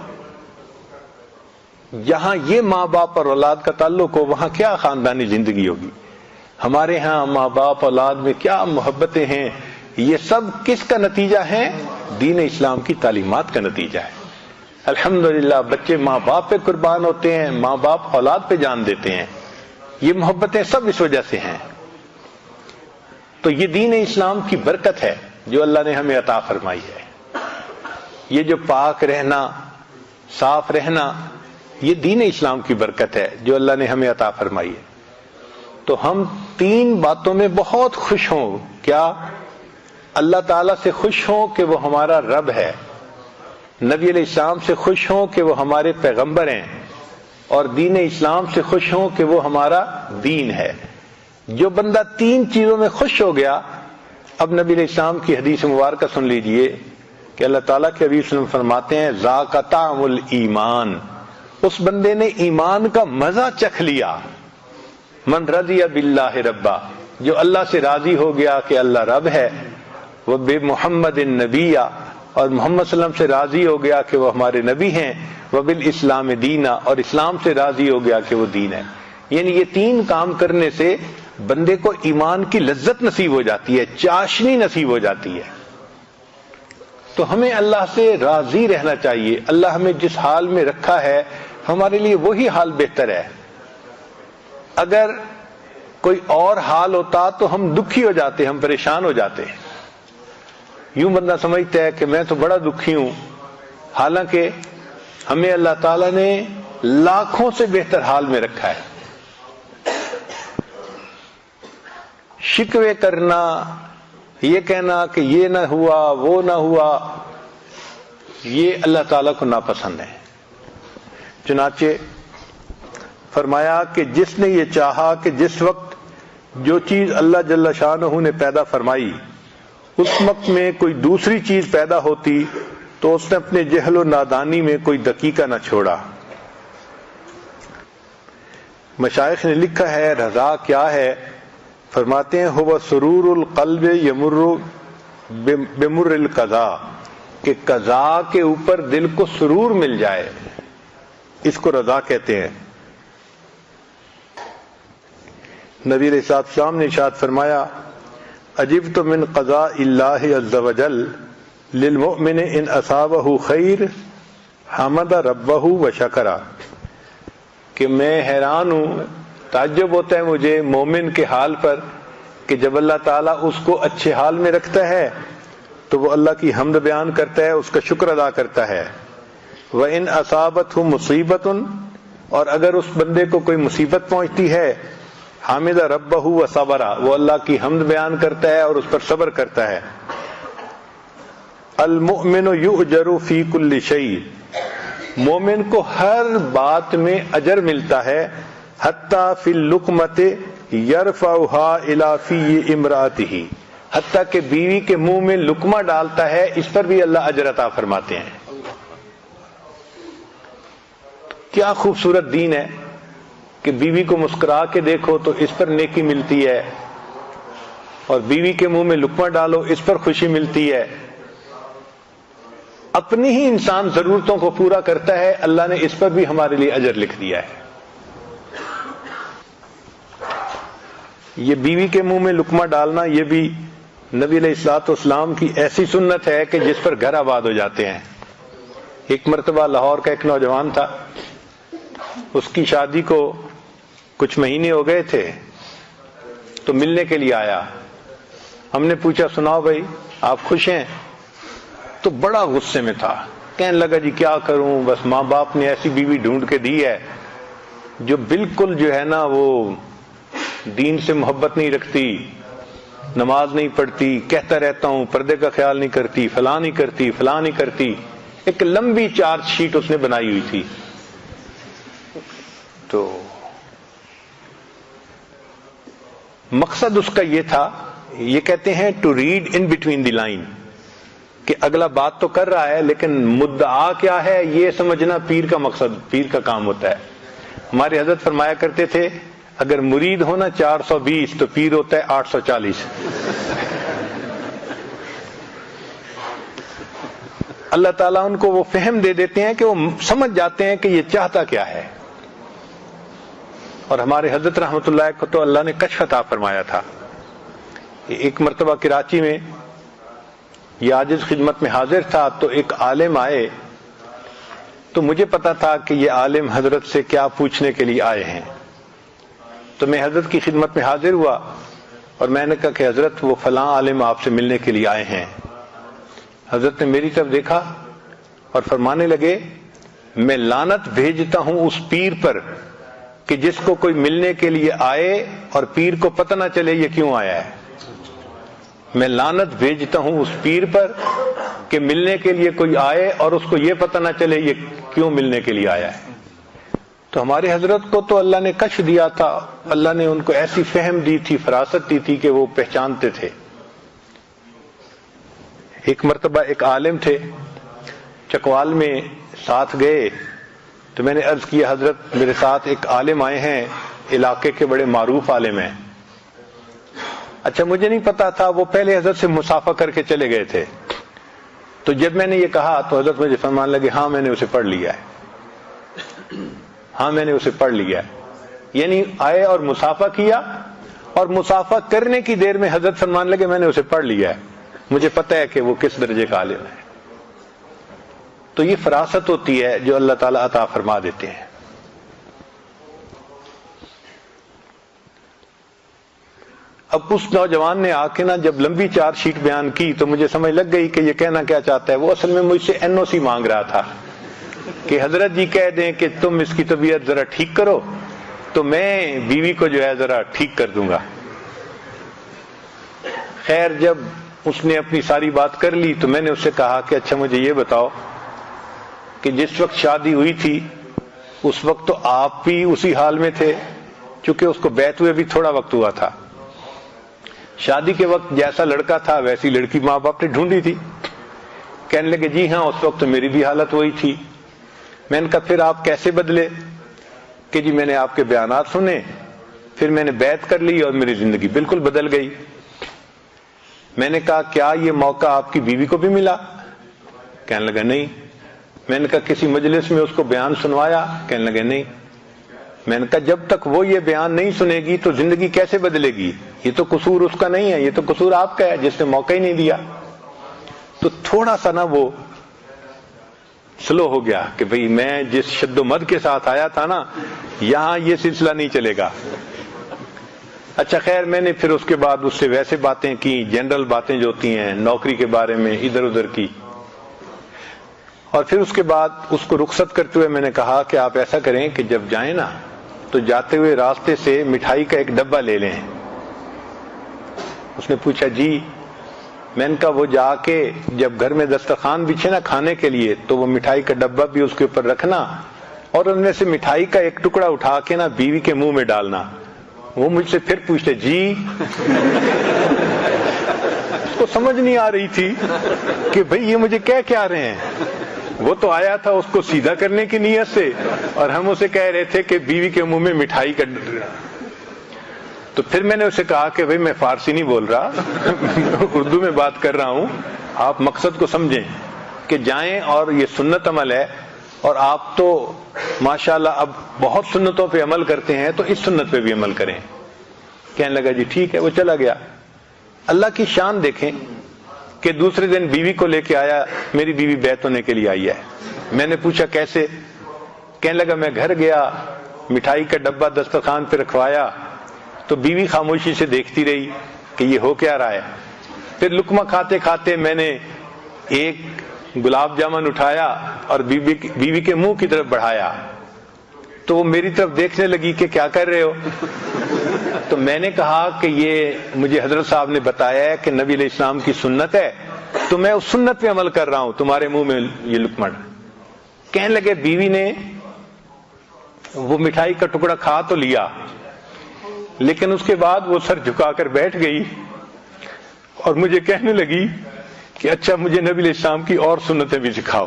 جہاں یہ ماں باپ اور اولاد کا تعلق ہو وہاں کیا خاندانی زندگی ہوگی؟ ہمارے ہاں ماں باپ اولاد میں کیا محبتیں ہیں، یہ سب کس کا نتیجہ ہے؟ دین اسلام کی تعلیمات کا نتیجہ ہے۔ الحمدللہ بچے ماں باپ پہ قربان ہوتے ہیں، ماں باپ اولاد پہ جان دیتے ہیں، یہ محبتیں سب اس وجہ سے ہیں۔ تو یہ دین اسلام کی برکت ہے جو اللہ نے ہمیں عطا فرمائی ہے۔ یہ جو پاک رہنا، صاف رہنا، یہ دین اسلام کی برکت ہے جو اللہ نے ہمیں عطا فرمائی ہے۔ تو ہم 3 باتوں میں بہت خوش ہوں۔ کیا؟ اللہ تعالیٰ سے خوش ہوں کہ وہ ہمارا رب ہے، نبی علیہ السلام سے خوش ہوں کہ وہ ہمارے پیغمبر ہیں، اور دین اسلام سے خوش ہوں کہ وہ ہمارا دین ہے۔ جو بندہ 3 چیزوں میں خوش ہو گیا، اب نبی علیہ السلام کی حدیث مبارکہ سن لیجئے کہ اللہ تعالیٰ کے حبیب صلی اللہ علیہ وسلم فرماتے ہیں ذاق طعم الایمان، اس بندے نے ایمان کا مزہ چکھ لیا. من رضی باللہ ربا، جو اللہ سے راضی ہو گیا کہ اللہ رب ہے، وہ بے محمد النبی، اور محمد صلی اللہ علیہ وسلم سے راضی ہو گیا کہ وہ ہمارے نبی ہیں، وہ بالاسلام دینا، اور اسلام سے راضی ہو گیا کہ وہ دین ہے. یعنی یہ تین کام کرنے سے بندے کو ایمان کی لذت نصیب ہو جاتی ہے، چاشنی نصیب ہو جاتی ہے. تو ہمیں اللہ سے راضی رہنا چاہیے. اللہ ہمیں جس حال میں رکھا ہے ہمارے لیے وہی حال بہتر ہے. اگر کوئی اور حال ہوتا تو ہم دکھی ہو جاتے، ہم پریشان ہو جاتے. یوں بندہ سمجھتا ہے کہ میں تو بڑا دکھی ہوں، حالانکہ ہمیں اللہ تعالیٰ نے لاکھوں سے بہتر حال میں رکھا ہے. شکوے کرنا، یہ کہنا کہ یہ نہ ہوا وہ نہ ہوا، یہ اللہ تعالیٰ کو ناپسند ہے. چنانچہ فرمایا کہ جس نے یہ چاہا کہ جس وقت جو چیز اللہ جل شانہ نے پیدا فرمائی اس وقت میں کوئی دوسری چیز پیدا ہوتی تو اس نے اپنے جہل و نادانی میں کوئی دقیقہ نہ چھوڑا. مشائخ نے لکھا ہے رضا کیا ہے، فرماتے ہیں ہوا سرور القلب یمر بمر القضاء، کہ قضاء کے اوپر دل کو سرور مل جائے، اس کو رضا کہتے ہیں. نبی علیہ السلام نے ارشاد فرمایا عجبت من قضاء اللہ عز وجل للمؤمن ان اصابہ خیر حمد ربہ وشکرہ، کہ میں حیران ہوں، تعجب ہوتا ہے مجھے مومن کے حال پر کہ جب اللہ تعالیٰ اس کو اچھے حال میں رکھتا ہے تو وہ اللہ کی حمد بیان کرتا ہے، اس کا شکر ادا کرتا ہے. وَإِنْ أَصَابَتْهُ مُصِیبَةٌ، اور اگر اس بندے کو کوئی مصیبت پہنچتی ہے حامد ربہ وصبرا، وہ اللہ کی حمد بیان کرتا ہے اور اس پر صبر کرتا ہے. المؤمن یؤجر فی کل شیء، مومن کو ہر بات میں اجر ملتا ہے. حتی فی اللقمۃ یرفعها الی فی امرأتہ، حتیٰ کہ بیوی کے منہ میں لقمہ ڈالتا ہے اس پر بھی اللہ اجر عطا فرماتے ہیں. کیا خوبصورت دین ہے کہ بیوی کو مسکرا کے دیکھو تو اس پر نیکی ملتی ہے، اور بیوی کے منہ میں لقمہ ڈالو اس پر خوشی ملتی ہے. اپنی ہی انسان ضرورتوں کو پورا کرتا ہے، اللہ نے اس پر بھی ہمارے لیے اجر لکھ دیا ہے. یہ بیوی کے منہ میں لقمہ ڈالنا یہ بھی نبی علیہ الصلوۃ والسلام کی ایسی سنت ہے کہ جس پر گھر آباد ہو جاتے ہیں. ایک مرتبہ لاہور کا ایک نوجوان تھا، اس کی شادی کو کچھ مہینے ہو گئے تھے تو ملنے کے لیے آیا. ہم نے پوچھا سناؤ بھائی آپ خوش ہیں؟ تو بڑا غصے میں تھا، کہنے لگا جی کیا کروں، بس ماں باپ نے ایسی بیوی ڈھونڈ کے دی ہے جو بالکل جو ہے نا وہ دین سے محبت نہیں رکھتی، نماز نہیں پڑھتی، کہتا رہتا ہوں پردے کا خیال نہیں کرتی، فلاں نہیں کرتی فلاں نہیں کرتی. ایک لمبی چارج شیٹ اس نے بنائی ہوئی تھی. تو مقصد اس کا یہ تھا، یہ کہتے ہیں to read in between the line, کہ اگلا بات تو کر رہا ہے لیکن مدعا کیا ہے یہ سمجھنا پیر کا مقصد، پیر کا کام ہوتا ہے. ہمارے حضرت فرمایا کرتے تھے اگر مرید ہونا 420 تو پیر ہوتا ہے 840. اللہ تعالیٰ ان کو وہ فہم دے دیتے ہیں کہ وہ سمجھ جاتے ہیں کہ یہ چاہتا کیا ہے. اور ہمارے حضرت رحمۃ اللہ کو تو اللہ نے کشف عطا فرمایا تھا. ایک مرتبہ کراچی میں یہ عاجز خدمت میں حاضر تھا تو ایک عالم آئے، تو مجھے پتا تھا کہ یہ عالم حضرت سے کیا پوچھنے کے لیے آئے ہیں. تو میں حضرت کی خدمت میں حاضر ہوا اور میں نے کہا کہ حضرت وہ فلاں عالم آپ سے ملنے کے لیے آئے ہیں. حضرت نے میری طرف دیکھا اور فرمانے لگے میں لعنت بھیجتا ہوں اس پیر پر کہ جس کو کوئی ملنے کے لیے آئے اور پیر کو پتہ نہ چلے یہ کیوں آیا ہے. میں لعنت بھیجتا ہوں اس پیر پر کہ ملنے کے لیے کوئی آئے اور اس کو یہ پتہ نہ چلے یہ کیوں ملنے کے لیے آیا ہے. تو ہمارے حضرت کو تو اللہ نے کشف دیا تھا، اللہ نے ان کو ایسی فہم دی تھی، فراست دی تھی کہ وہ پہچانتے تھے. ایک مرتبہ ایک عالم تھے چکوال میں ساتھ گئے تو میں نے عرض کیا حضرت میرے ساتھ ایک عالم آئے ہیں، علاقے کے بڑے معروف عالم ہیں۔ اچھا مجھے نہیں پتا تھا، وہ پہلے حضرت سے مصافحہ کر کے چلے گئے تھے۔ تو جب میں نے یہ کہا تو حضرت مجھے فرمان لگے ہاں میں نے اسے پڑھ لیا ہے، ہاں میں نے اسے پڑھ لیا ہے۔ یعنی آئے اور مصافحہ کیا، اور مصافحہ کرنے کی دیر میں حضرت فرمان لگے میں نے اسے پڑھ لیا ہے، مجھے پتہ ہے کہ وہ کس درجے کا عالم ہے۔ تو یہ فراست ہوتی ہے جو اللہ تعالیٰ عطا فرما دیتے ہیں۔ اب اس نوجوان نے آ کے نا جب لمبی 4 شیٹ بیان کی تو مجھے سمجھ لگ گئی کہ یہ کہنا کیا چاہتا ہے۔ وہ اصل میں مجھ سے NOC مانگ رہا تھا کہ حضرت جی کہہ دیں کہ تم اس کی طبیعت ذرا ٹھیک کرو تو میں بیوی کو جو ہے ذرا ٹھیک کر دوں گا۔ خیر جب اس نے اپنی ساری بات کر لی تو میں نے اس سے کہا کہ اچھا مجھے یہ بتاؤ کہ جس وقت شادی ہوئی تھی اس وقت تو آپ بھی اسی حال میں تھے، چونکہ اس کو بیعت ہوئے بھی تھوڑا وقت ہوا تھا۔ شادی کے وقت جیسا لڑکا تھا ویسی لڑکی ماں باپ نے ڈھونڈی تھی۔ کہنے لگے جی ہاں اس وقت تو میری بھی حالت وہی تھی۔ میں نے کہا پھر آپ کیسے بدلے؟ کہ جی میں نے آپ کے بیانات سنے، پھر میں نے بیعت کر لی اور میری زندگی بالکل بدل گئی۔ میں نے کہا کیا یہ موقع آپ کی بیوی کو بھی ملا؟ کہنے لگا نہیں۔ میں نے کہا کسی مجلس میں اس کو بیان سنوایا؟ کہنے لگے نہیں۔ میں نے کہا جب تک وہ یہ بیان نہیں سنے گی تو زندگی کیسے بدلے گی؟ یہ تو قصور اس کا نہیں ہے، یہ تو قصور آپ کا ہے جس نے موقع ہی نہیں دیا۔ تو تھوڑا سا نا وہ سلو ہو گیا کہ بھئی میں جس شد و مد کے ساتھ آیا تھا نا یہاں یہ سلسلہ نہیں چلے گا۔ اچھا خیر میں نے پھر اس کے بعد اس سے ویسے باتیں کی، جنرل باتیں جو ہوتی ہیں نوکری کے بارے میں ادھر ادھر کی، اور پھر اس کے بعد اس کو رخصت کرتے ہوئے میں نے کہا کہ آپ ایسا کریں کہ جب جائیں نا تو جاتے ہوئے راستے سے مٹھائی کا ایک ڈبہ لے لیں۔ اس نے پوچھا جی؟ میں نے کہا وہ جا کے جب گھر میں دسترخوان بچھے نا کھانے کے لیے تو وہ مٹھائی کا ڈبہ بھی اس کے اوپر رکھنا اور ان میں سے مٹھائی کا ایک ٹکڑا اٹھا کے نا بیوی کے منہ میں ڈالنا۔ وہ مجھ سے پھر پوچھتے جی؟ اس کو سمجھ نہیں آ رہی تھی کہ بھئی یہ مجھے کہہ کیا رہے ہیں۔ وہ تو آیا تھا اس کو سیدھا کرنے کی نیت سے اور ہم اسے کہہ رہے تھے کہ بیوی کے منہ میں مٹھائی کا۔ تو پھر میں نے اسے کہا کہ بھئی میں فارسی نہیں بول رہا اردو میں بات کر رہا ہوں، آپ مقصد کو سمجھیں کہ جائیں اور یہ سنت عمل ہے اور آپ تو ماشاءاللہ اب بہت سنتوں پہ عمل کرتے ہیں تو اس سنت پہ بھی عمل کریں۔ کہنے لگا جی ٹھیک ہے، وہ چلا گیا۔ اللہ کی شان دیکھیں کہ دوسرے دن بیوی کو لے کے آیا، میری بیوی بیعت ہونے کے لیے آئی ہے۔ میں نے پوچھا کیسے؟ کہنے لگا میں گھر گیا، مٹھائی کا ڈبہ دسترخوان پہ رکھوایا تو بیوی خاموشی سے دیکھتی رہی کہ یہ ہو کیا رہا ہے۔ پھر لقمہ کھاتے کھاتے میں نے ایک گلاب جامن اٹھایا اور بیوی کے منہ کی طرف بڑھایا تو وہ میری طرف دیکھنے لگی کہ کیا کر رہے ہو؟ تو میں نے کہا کہ یہ مجھے حضرت صاحب نے بتایا ہے کہ نبی علیہ السلام کی سنت ہے تو میں اس سنت پہ عمل کر رہا ہوں، تمہارے منہ میں یہ لقمہ۔ کہنے لگے بیوی نے وہ مٹھائی کا ٹکڑا کھا تو لیا لیکن اس کے بعد وہ سر جھکا کر بیٹھ گئی اور مجھے کہنے لگی کہ اچھا مجھے نبی علیہ السلام کی اور سنتیں بھی سکھاؤ،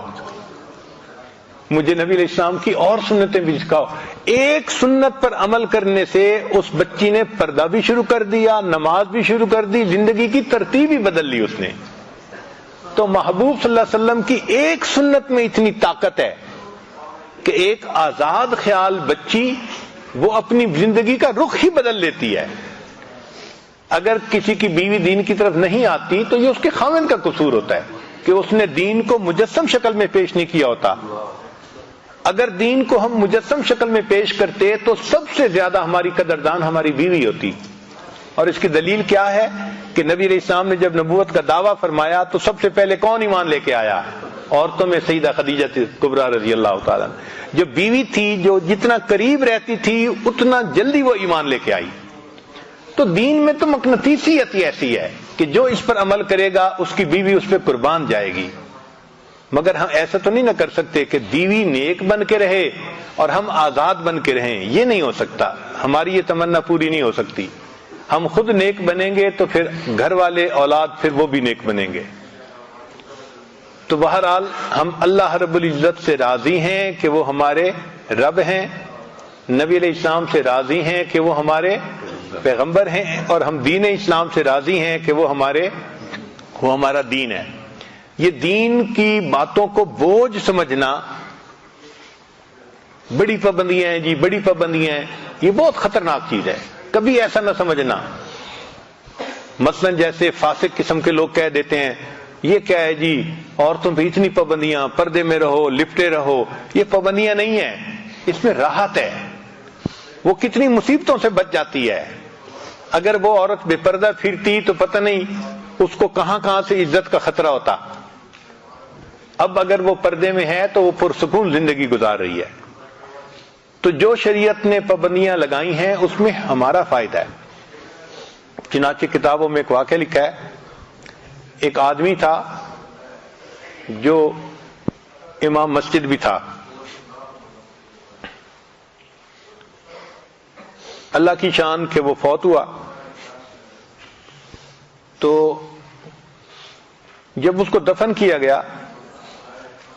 مجھے نبی علیہ السلام کی اور سنتیں بھی سکھاؤ۔ ایک سنت پر عمل کرنے سے اس بچی نے پردہ بھی شروع کر دیا، نماز بھی شروع کر دی، زندگی کی ترتیب ہی بدل لی اس نے۔ تو محبوب صلی اللہ علیہ وسلم کی ایک سنت میں اتنی طاقت ہے کہ ایک آزاد خیال بچی وہ اپنی زندگی کا رخ ہی بدل لیتی ہے۔ اگر کسی کی بیوی دین کی طرف نہیں آتی تو یہ اس کے خاوند کا قصور ہوتا ہے کہ اس نے دین کو مجسم شکل میں پیش نہیں کیا ہوتا۔ اگر دین کو ہم مجسم شکل میں پیش کرتے تو سب سے زیادہ ہماری قدردان ہماری بیوی ہوتی، اور اس کی دلیل کیا ہے کہ نبی علیہ السلام نے جب نبوت کا دعویٰ فرمایا تو سب سے پہلے کون ایمان لے کے آیا؟ عورتوں میں سیدہ خدیجہ کبریٰ رضی اللہ تعالیٰ، جو بیوی تھی جو جتنا قریب رہتی تھی اتنا جلدی وہ ایمان لے کے آئی۔ تو دین میں تو مقناطیسیت ایسی ہے کہ جو اس پر عمل کرے گا اس کی بیوی اس پہ قربان جائے گی۔ مگر ہم ایسا تو نہیں نہ کر سکتے کہ بیوی نیک بن کے رہے اور ہم آزاد بن کے رہیں، یہ نہیں ہو سکتا، ہماری یہ تمنا پوری نہیں ہو سکتی۔ ہم خود نیک بنیں گے تو پھر گھر والے اولاد پھر وہ بھی نیک بنیں گے۔ تو بہرحال ہم اللہ رب العزت سے راضی ہیں کہ وہ ہمارے رب ہیں، نبی علیہ السلام سے راضی ہیں کہ وہ ہمارے پیغمبر ہیں، اور ہم دین اسلام سے راضی ہیں کہ وہ ہمارا دین ہے۔ یہ دین کی باتوں کو بوجھ سمجھنا، بڑی پابندیاں ہیں جی، بڑی پابندیاں ہیں، یہ بہت خطرناک چیز ہے۔ کبھی ایسا نہ سمجھنا۔ مثلا جیسے فاسق قسم کے لوگ کہہ دیتے ہیں یہ کیا ہے جی، عورتوں پہ اتنی پابندیاں، پردے میں رہو، لپٹے رہو۔ یہ پابندیاں نہیں ہیں، اس میں راحت ہے۔ وہ کتنی مصیبتوں سے بچ جاتی ہے۔ اگر وہ عورت بے پردہ پھرتی تو پتہ نہیں اس کو کہاں کہاں سے عزت کا خطرہ ہوتا۔ اب اگر وہ پردے میں ہے تو وہ پرسکون زندگی گزار رہی ہے۔ تو جو شریعت نے پابندیاں لگائی ہیں اس میں ہمارا فائدہ ہے۔ چنانچہ کتابوں میں ایک واقعہ لکھا ہے، ایک آدمی تھا جو امام مسجد بھی تھا۔ اللہ کی شان کہ وہ فوت ہوا، تو جب اس کو دفن کیا گیا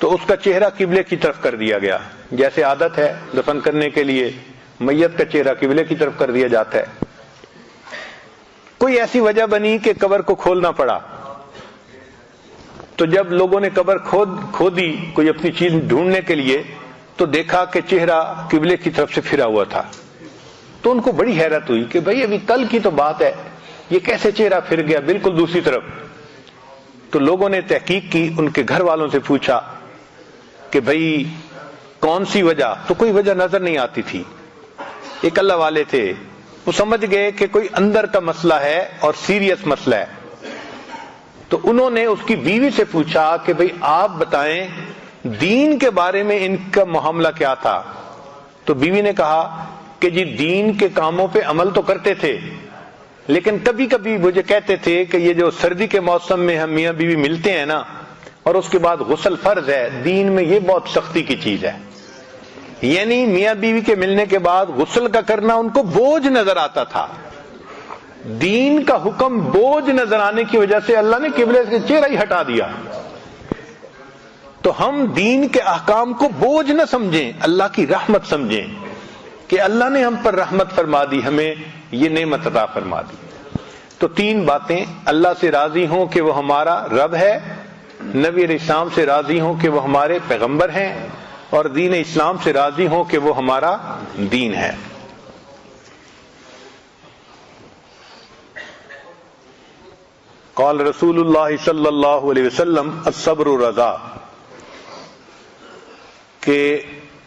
تو اس کا چہرہ قبلے کی طرف کر دیا گیا۔ جیسے عادت ہے دفن کرنے کے لیے میت کا چہرہ قبلے کی طرف کر دیا جاتا ہے۔ کوئی ایسی وجہ بنی کہ قبر کو کھولنا پڑا، تو جب لوگوں نے قبر کھودی کوئی اپنی چیز ڈھونڈنے کے لیے، تو دیکھا کہ چہرہ قبلے کی طرف سے پھرا ہوا تھا۔ تو ان کو بڑی حیرت ہوئی کہ بھئی ابھی کل کی تو بات ہے، یہ کیسے چہرہ پھر گیا بالکل دوسری طرف۔ تو لوگوں نے تحقیق کی، ان کے گھر والوں سے پوچھا کہ بھئی کون سی وجہ؟ تو کوئی وجہ نظر نہیں آتی تھی۔ ایک اللہ والے تھے، وہ سمجھ گئے کہ کوئی اندر کا مسئلہ ہے اور سیریس مسئلہ ہے۔ تو انہوں نے اس کی بیوی سے پوچھا کہ بھئی آپ بتائیں دین کے بارے میں ان کا معاملہ کیا تھا؟ تو بیوی نے کہا کہ جی دین کے کاموں پہ عمل تو کرتے تھے، لیکن کبھی کبھی مجھے کہتے تھے کہ یہ جو سردی کے موسم میں ہم میاں بیوی ملتے ہیں نا، اور اس کے بعد غسل فرض ہے، دین میں یہ بہت سختی کی چیز ہے۔ یعنی میاں بیوی کے ملنے کے بعد غسل کا کرنا ان کو بوجھ نظر آتا تھا۔ دین کا حکم بوجھ نظر آنے کی وجہ سے اللہ نے قبلے سے چہرہ ہی ہٹا دیا۔ تو ہم دین کے احکام کو بوجھ نہ سمجھیں، اللہ کی رحمت سمجھیں کہ اللہ نے ہم پر رحمت فرما دی، ہمیں یہ نعمت عطا فرما دی۔ تو تین باتیں، اللہ سے راضی ہوں کہ وہ ہمارا رب ہے، نبی علیہ السلام سے راضی ہوں کہ وہ ہمارے پیغمبر ہیں، اور دین اسلام سے راضی ہوں کہ وہ ہمارا دین ہے۔ قال رسول اللہ صلی اللہ علیہ وسلم الصبر رضا، کہ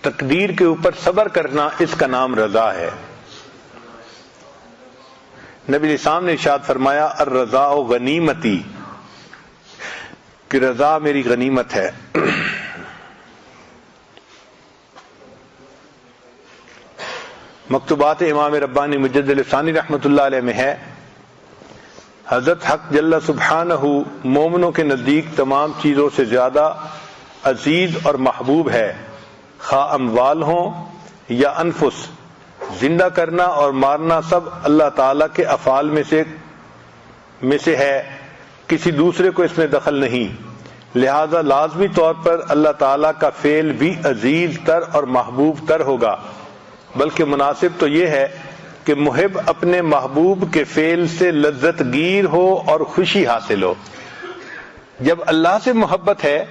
تقدیر کے اوپر صبر کرنا اس کا نام رضا ہے۔ نبی علیہ السلام نے ارشاد فرمایا الرضا غنیمتی، کہ رضا میری غنیمت ہے۔ مکتوبات امام ربانی مجدد ثانی رحمۃ اللہ علیہ میں ہے، حضرت حق جل سبحانہ مومنوں کے نزدیک تمام چیزوں سے زیادہ عزیز اور محبوب ہے، خواہ اموال ہوں یا انفس۔ زندہ کرنا اور مارنا سب اللہ تعالیٰ کے افعال میں سے ہے، کسی دوسرے کو اس میں دخل نہیں، لہذا لازمی طور پر اللہ تعالیٰ کا فعل بھی عزیز تر اور محبوب تر ہوگا، بلکہ مناسب تو یہ ہے کہ محب اپنے محبوب کے فعل سے لذت گیر ہو اور خوشی حاصل ہو۔ جب اللہ سے محبت ہے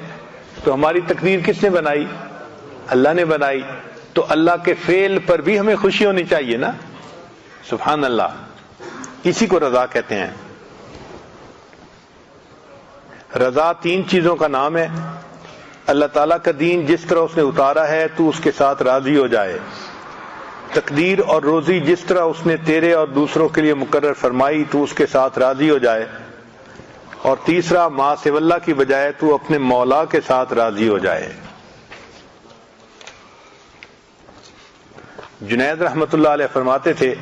تو ہماری تقدیر کس نے بنائی؟ اللہ نے بنائی، تو اللہ کے فعل پر بھی ہمیں خوشی ہونی چاہیے نا۔ سبحان اللہ، اسی کو رضا کہتے ہیں۔ رضا تین چیزوں کا نام ہے۔ اللہ تعالیٰ کا دین جس طرح اس نے اتارا ہے تو اس کے ساتھ راضی ہو جائے، تقدیر اور روزی جس طرح اس نے تیرے اور دوسروں کے لیے مقرر فرمائی تو اس کے ساتھ راضی ہو جائے، اور تیسرا ما سوی اللہ کی بجائے تو اپنے مولا کے ساتھ راضی ہو جائے۔ جنید رحمت اللہ علیہ فرماتے تھے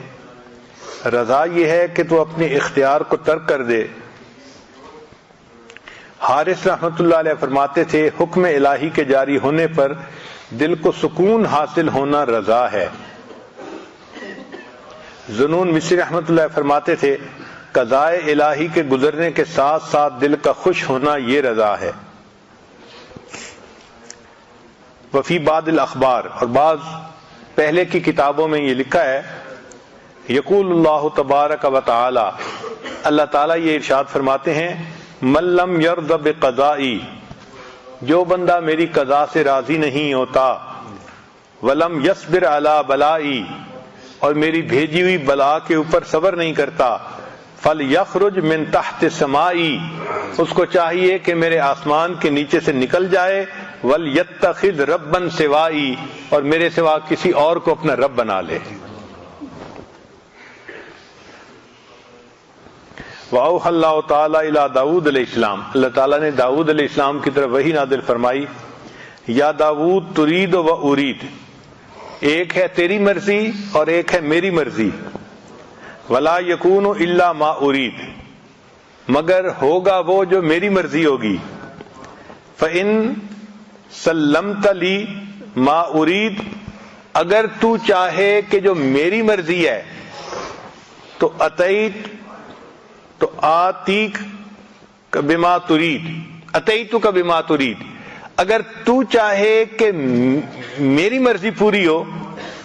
رضا یہ ہے کہ تو اپنے اختیار کو ترک کر دے۔ حارث رحمت اللہ علیہ فرماتے تھے حکم الہی کے جاری ہونے پر دل کو سکون حاصل ہونا رضا ہے۔ ذنون مصری رحمت اللہ فرماتے تھے قضاء الہی کے گزرنے کے ساتھ ساتھ دل کا خوش ہونا یہ رضا ہے۔ وفی بعض الاخبار، اور بعض پہلے کی کتابوں میں یہ لکھا ہے، یقول اللہ تبارک و تعالی، اللہ تعالیٰ یہ ارشاد فرماتے ہیں، من لم یرض بقضائی، جو بندہ میری قضا سے راضی نہیں ہوتا، ولم یصبر علی بلائی، اور میری بھیجی ہوئی بلا کے اوپر صبر نہیں کرتا، فلیخرج من تحت سمائی، اس کو چاہیے کہ میرے آسمان کے نیچے سے نکل جائے، ولیتخذ ربا سوائی، اور میرے سوا کسی اور کو اپنا رب بنا لے۔ وَأَوْحَى اللَّهُ تَعَالَى إِلَىٰ داؤد علیہ السلام، اللہ تعالیٰ نے داؤد علیہ السلام کی طرف وحی نازل فرمائی، یا داؤد ترید و ارید، ایک ہے تیری مرضی اور ایک ہے میری مرضی، ولا یکون الا ما ارید، مگر ہوگا وہ جو میری مرضی ہوگی، فإن سلمت لی ما ارید، اگر تو چاہے کہ جو میری مرضی ہے تو اتیت، تو آتیک بما ترید، اتیتو کا بما ترید، اگر تو چاہے کہ میری مرضی پوری ہو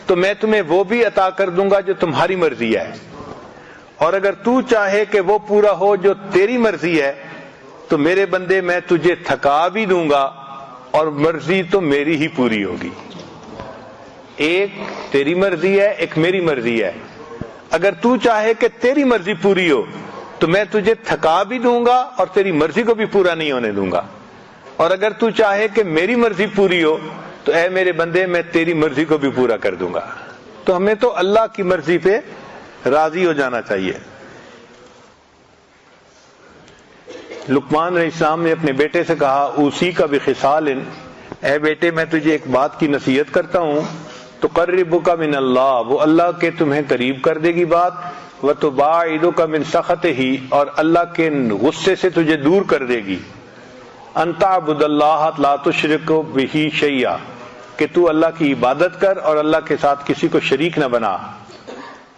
تو میں تمہیں وہ بھی عطا کر دوں گا جو تمہاری مرضی ہے، اور اگر تو چاہے کہ وہ پورا ہو جو تیری مرضی ہے تو میرے بندے میں تجھے تھکا بھی دوں گا، اور مرضی تو میری ہی پوری ہوگی۔ ایک تیری مرضی ہے، ایک میری مرضی ہے، اگر تو چاہے کہ تیری مرضی پوری ہو تو میں تجھے تھکا بھی دوں گا اور تیری مرضی کو بھی پورا نہیں ہونے دوں گا، اور اگر تو چاہے کہ میری مرضی پوری ہو تو اے میرے بندے میں تیری مرضی کو بھی پورا کر دوں گا۔ تو ہمیں تو اللہ کی مرضی پہ راضی ہو جانا چاہیے۔ لقمان علیہ السلام نے اپنے بیٹے سے کہا، اوصی کا بخصال، اے بیٹے میں تجھے ایک بات کی نصیحت کرتا ہوں، تقربک من اللہ، وہ اللہ کے تمہیں قریب کر دے گی بات، وتباعدک من سخطہ، اور اللہ کے غصے سے تجھے دور کر دے گی، ان تعبد اللہ لا تشرک بہ شیئا، کہ تو اللہ کی عبادت کر اور اللہ کے ساتھ کسی کو شریک نہ بنا،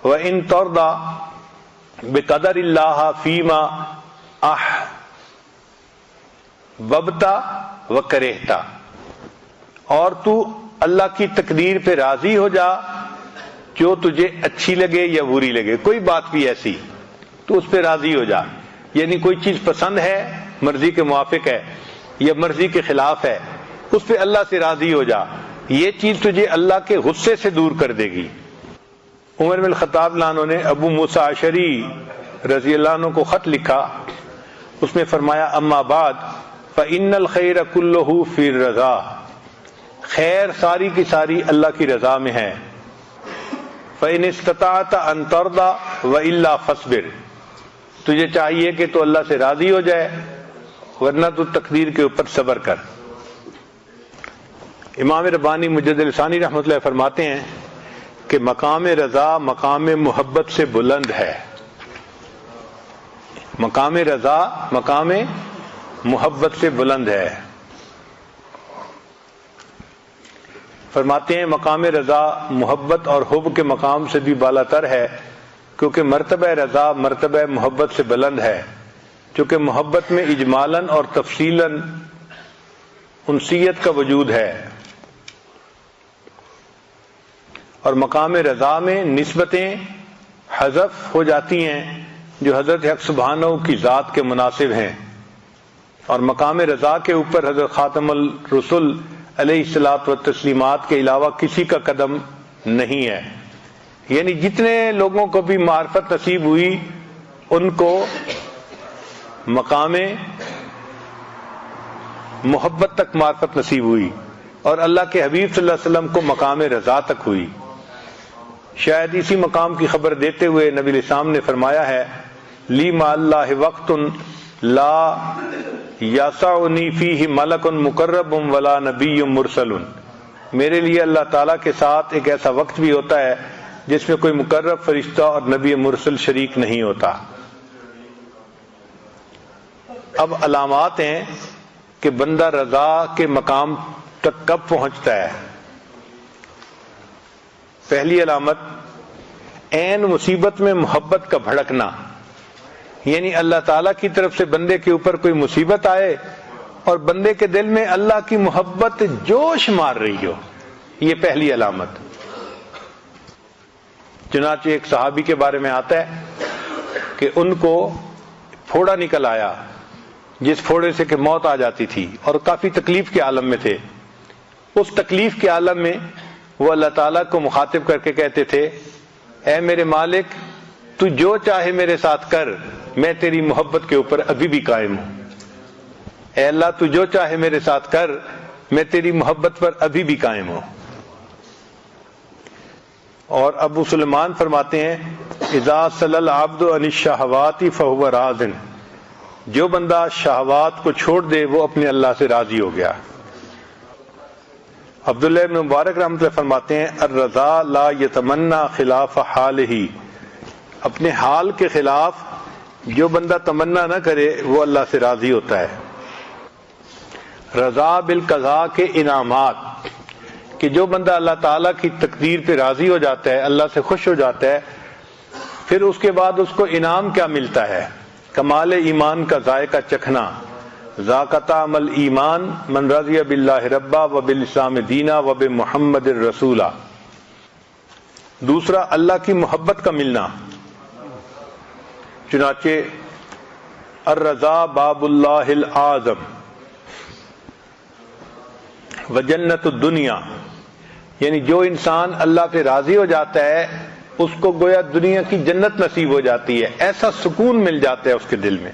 وَإِن تَرْضَى بِقَدَرِ اللَّهِ فِيمَا أَحْبَبْتَ وَكَرِهْتَ، اور تو اللہ کی تقدیر پہ راضی ہو جا جو تجھے اچھی لگے یا بری لگے، کوئی بات بھی ایسی تو اس پہ راضی ہو جا، یعنی کوئی چیز پسند ہے، مرضی کے موافق ہے یا مرضی کے خلاف ہے، اس پہ اللہ سے راضی ہو جا، یہ چیز تجھے اللہ کے غصے سے دور کر دے گی۔ عمر بن الخطاب عنہ نے ابو موسیٰ اشعری رضی اللہ عنہ کو خط لکھا، اس میں فرمایا، اما بعد فإن الخیر کلہ فی الرضا، خیر ساری کی ساری اللہ کی رضا میں ہے، فإن استطعت ان ترضى وإلا فاصبر، تجھے چاہیے کہ تو اللہ سے راضی ہو جائے ورنہ تو تقدیر کے اوپر صبر کر۔ امام ربانی مجدد لسانی رحمۃ اللہ فرماتے ہیں کہ مقام رضا مقام محبت سے بلند ہے، مقام رضا مقام محبت سے بلند ہے۔ فرماتے ہیں مقام رضا محبت اور حب کے مقام سے بھی بالا تر ہے، کیونکہ مرتبہ رضا مرتبہ محبت سے بلند ہے، چونکہ محبت میں اجمالاً اور تفصیلاً انسیت کا وجود ہے، اور مقام رضا میں نسبتیں حذف ہو جاتی ہیں جو حضرت حق سبحانہ کی ذات کے مناسب ہیں، اور مقام رضا کے اوپر حضرت خاتم الرسل علیہ الصلاۃ والتسلیمات کے علاوہ کسی کا قدم نہیں ہے، یعنی جتنے لوگوں کو بھی معرفت نصیب ہوئی ان کو مقام محبت تک معرفت نصیب ہوئی، اور اللہ کے حبیب صلی اللہ علیہ وسلم کو مقام رضا تک ہوئی۔ شاید اسی مقام کی خبر دیتے ہوئے نبی علیہ السلام نے فرمایا ہے، لی مع اللہ وقت لا یسعنی فیہ ملک مقرب ولا نبی مرسل، میرے لیے اللہ تعالیٰ کے ساتھ ایک ایسا وقت بھی ہوتا ہے جس میں کوئی مقرب فرشتہ اور نبی مرسل شریک نہیں ہوتا۔ اب علامات ہیں کہ بندہ رضا کے مقام تک کب پہنچتا ہے۔ پہلی علامت عین مصیبت میں محبت کا بھڑکنا، یعنی اللہ تعالیٰ کی طرف سے بندے کے اوپر کوئی مصیبت آئے اور بندے کے دل میں اللہ کی محبت جوش مار رہی ہو، یہ پہلی علامت۔ چنانچہ ایک صحابی کے بارے میں آتا ہے کہ ان کو پھوڑا نکل آیا، جس پھوڑے سے کہ موت آ جاتی تھی، اور کافی تکلیف کے عالم میں تھے۔ اس تکلیف کے عالم میں وہ اللہ تعالیٰ کو مخاطب کر کے کہتے تھے، اے میرے مالک، تو جو چاہے میرے ساتھ کر، میں تیری محبت کے اوپر ابھی بھی قائم ہوں۔ اے اللہ، تو جو چاہے میرے ساتھ کر، میں تیری محبت پر ابھی بھی قائم ہوں۔ اور ابو سلیمان فرماتے ہیں، اذا صلی العبد عن الشہوات فہو راض، جو بندہ شہوات کو چھوڑ دے وہ اپنے اللہ سے راضی ہو گیا۔ عبداللہ ابن مبارک رحمۃ اللہ فرماتے ہیں، الرضا لا یتمنا خلاف حالہ، اپنے حال کے خلاف جو بندہ تمنا نہ کرے وہ اللہ سے راضی ہوتا ہے۔ رضا بالقضاء کے انعامات، کہ جو بندہ اللہ تعالیٰ کی تقدیر پہ راضی ہو جاتا ہے، اللہ سے خوش ہو جاتا ہے، پھر اس کے بعد اس کو انعام کیا ملتا ہے؟ کمال ایمان کا ذائقہ چکھنا، ذاق طعم الایمان من رضی باللہ ربا و بالاسلام دینا و بمحمد الرسولہ۔ دوسرا، اللہ کی محبت کا ملنا۔ چنانچہ الرضا باب اللہ الاعظم وجنت الدنیا، یعنی جو انسان اللہ پہ راضی ہو جاتا ہے اس کو گویا دنیا کی جنت نصیب ہو جاتی ہے، ایسا سکون مل جاتا ہے اس کے دل میں،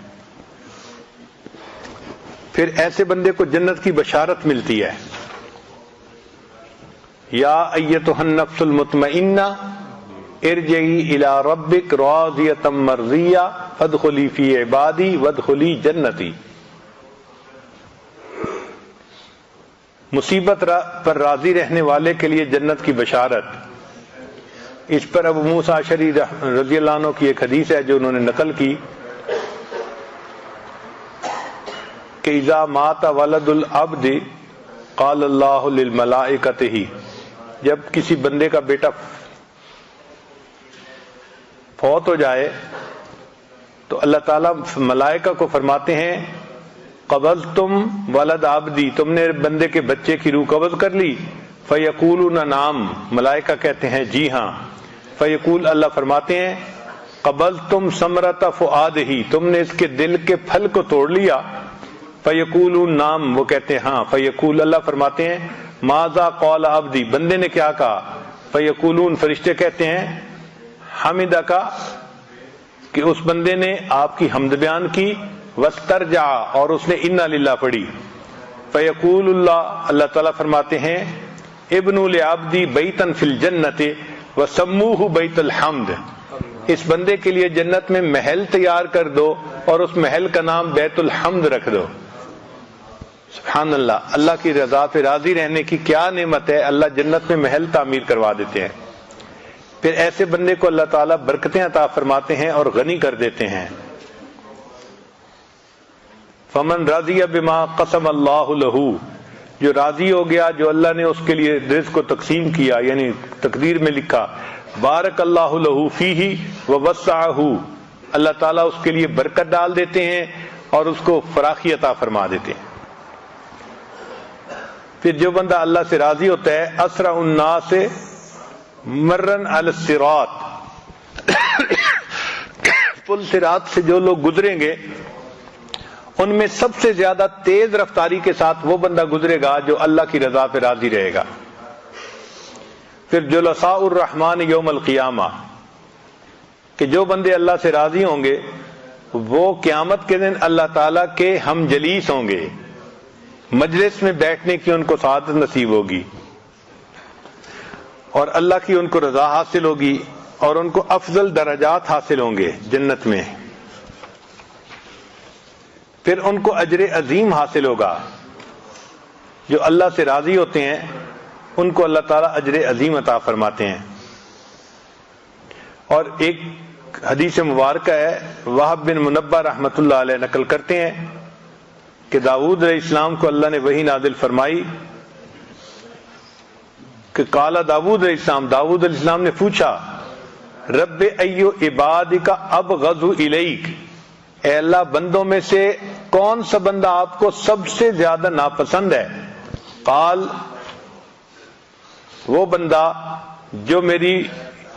پھر ایسے بندے کو جنت کی بشارت ملتی ہے، یا ایتھا النفس المطمئنہ ارجعی الی ربک راضیۃ مرضیہ فادخلی فی عبادی وادخلی جنتی۔ مصیبت پر راضی رہنے والے کے لیے جنت کی بشارت۔ اس پر ابو موسیٰ اشعری رضی اللہ عنہ کی ایک حدیث ہے جو انہوں نے نقل کی کہ اذا مات ولد العبد قال اللہ للملائکۃ، جب کسی بندے کا بیٹا فوت ہو جائے تو اللہ تعالیٰ ملائکہ کو فرماتے ہیں، قبضتم ولد عبدی، تم نے بندے کے بچے کی روح قبض کر لی؟ فیقولون نعم، ملائکہ کہتے ہیں جی ہاں۔ فیقول، اللہ فرماتے ہیں، قبضتم ثمرۃ فؤادہ، تم نے اس کے دل کے پھل کو توڑ لیا؟ فیقولون نعم، وہ کہتے ہیں ہاں۔ فیقول، اللہ فرماتے ہیں، ماذا قال عبدی، بندے نے کیا کہا؟ فیقولون، فرشتے کہتے ہیں، حمدک، کہ اس بندے نے آپ کی حمد بیان کی، واسترجع، اور اس نے انا للہ پڑھی۔ فیقول اللہ، اللہ تعالیٰ فرماتے ہیں، ابنوا لعبدی بیتا فی الجنۃ وسموہ بیت الحمد، اس بندے کے لیے جنت میں محل تیار کر دو اور اس محل کا نام بیت الحمد رکھ دو۔ سبحان اللہ، اللہ کی رضا پہ راضی رہنے کی کیا نعمت ہے، اللہ جنت میں محل تعمیر کروا دیتے ہیں، پھر ایسے بندے کو اللہ تعالیٰ برکتیں عطا فرماتے ہیں اور غنی کر دیتے ہیں۔ فمن رضی بما قسم اللہ لہ، جو راضی ہو گیا جو اللہ نے اس کے لیے رزق کو تقسیم کیا، یعنی تقدیر میں لکھا، بارک اللہ لہ فیہ ووسعہ، اللہ تعالیٰ اس کے لیے برکت ڈال دیتے ہیں اور اس کو فراخی عطا فرما دیتے ہیں۔ پھر جو بندہ اللہ سے راضی ہوتا ہے، اسرع الناس مرن علی الصراط، پل صراط سے جو لوگ گزریں گے ان میں سب سے زیادہ تیز رفتاری کے ساتھ وہ بندہ گزرے گا جو اللہ کی رضا پہ راضی رہے گا۔ پھر جلساء الرحمن یوم القیامہ، کہ جو بندے اللہ سے راضی ہوں گے وہ قیامت کے دن اللہ تعالیٰ کے ہم جلیس ہوں گے، مجلس میں بیٹھنے کی ان کو سعادت نصیب ہوگی اور اللہ کی ان کو رضا حاصل ہوگی اور ان کو افضل درجات حاصل ہوں گے جنت میں۔ پھر ان کو اجر عظیم حاصل ہوگا، جو اللہ سے راضی ہوتے ہیں ان کو اللہ تعالیٰ اجر عظیم عطا فرماتے ہیں۔ اور ایک حدیث مبارکہ ہے، وہب بن منبہ رحمۃ اللہ علیہ نقل کرتے ہیں کہ داؤد علیہ السلام کو اللہ نے وحی نازل فرمائی کہ قال داؤد علیہ السلام، داؤد علیہ السلام نے پوچھا، رب ایو عبادک ابغض الیک، اے اللہ بندوں میں سے کون سا بندہ آپ کو سب سے زیادہ ناپسند ہے؟ قال وہ بندہ جو میری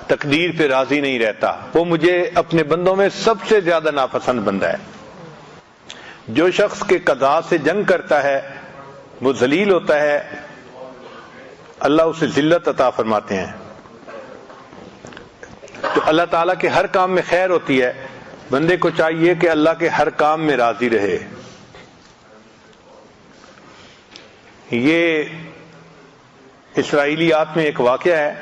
تقدیر پہ راضی نہیں رہتا، وہ مجھے اپنے بندوں میں سب سے زیادہ ناپسند بندہ ہے۔ جو شخص کے قضاء سے جنگ کرتا ہے وہ ذلیل ہوتا ہے، اللہ اسے ذلت عطا فرماتے ہیں۔ تو اللہ تعالیٰ کے ہر کام میں خیر ہوتی ہے، بندے کو چاہیے کہ اللہ کے ہر کام میں راضی رہے۔ یہ اسرائیلیات میں ایک واقعہ ہے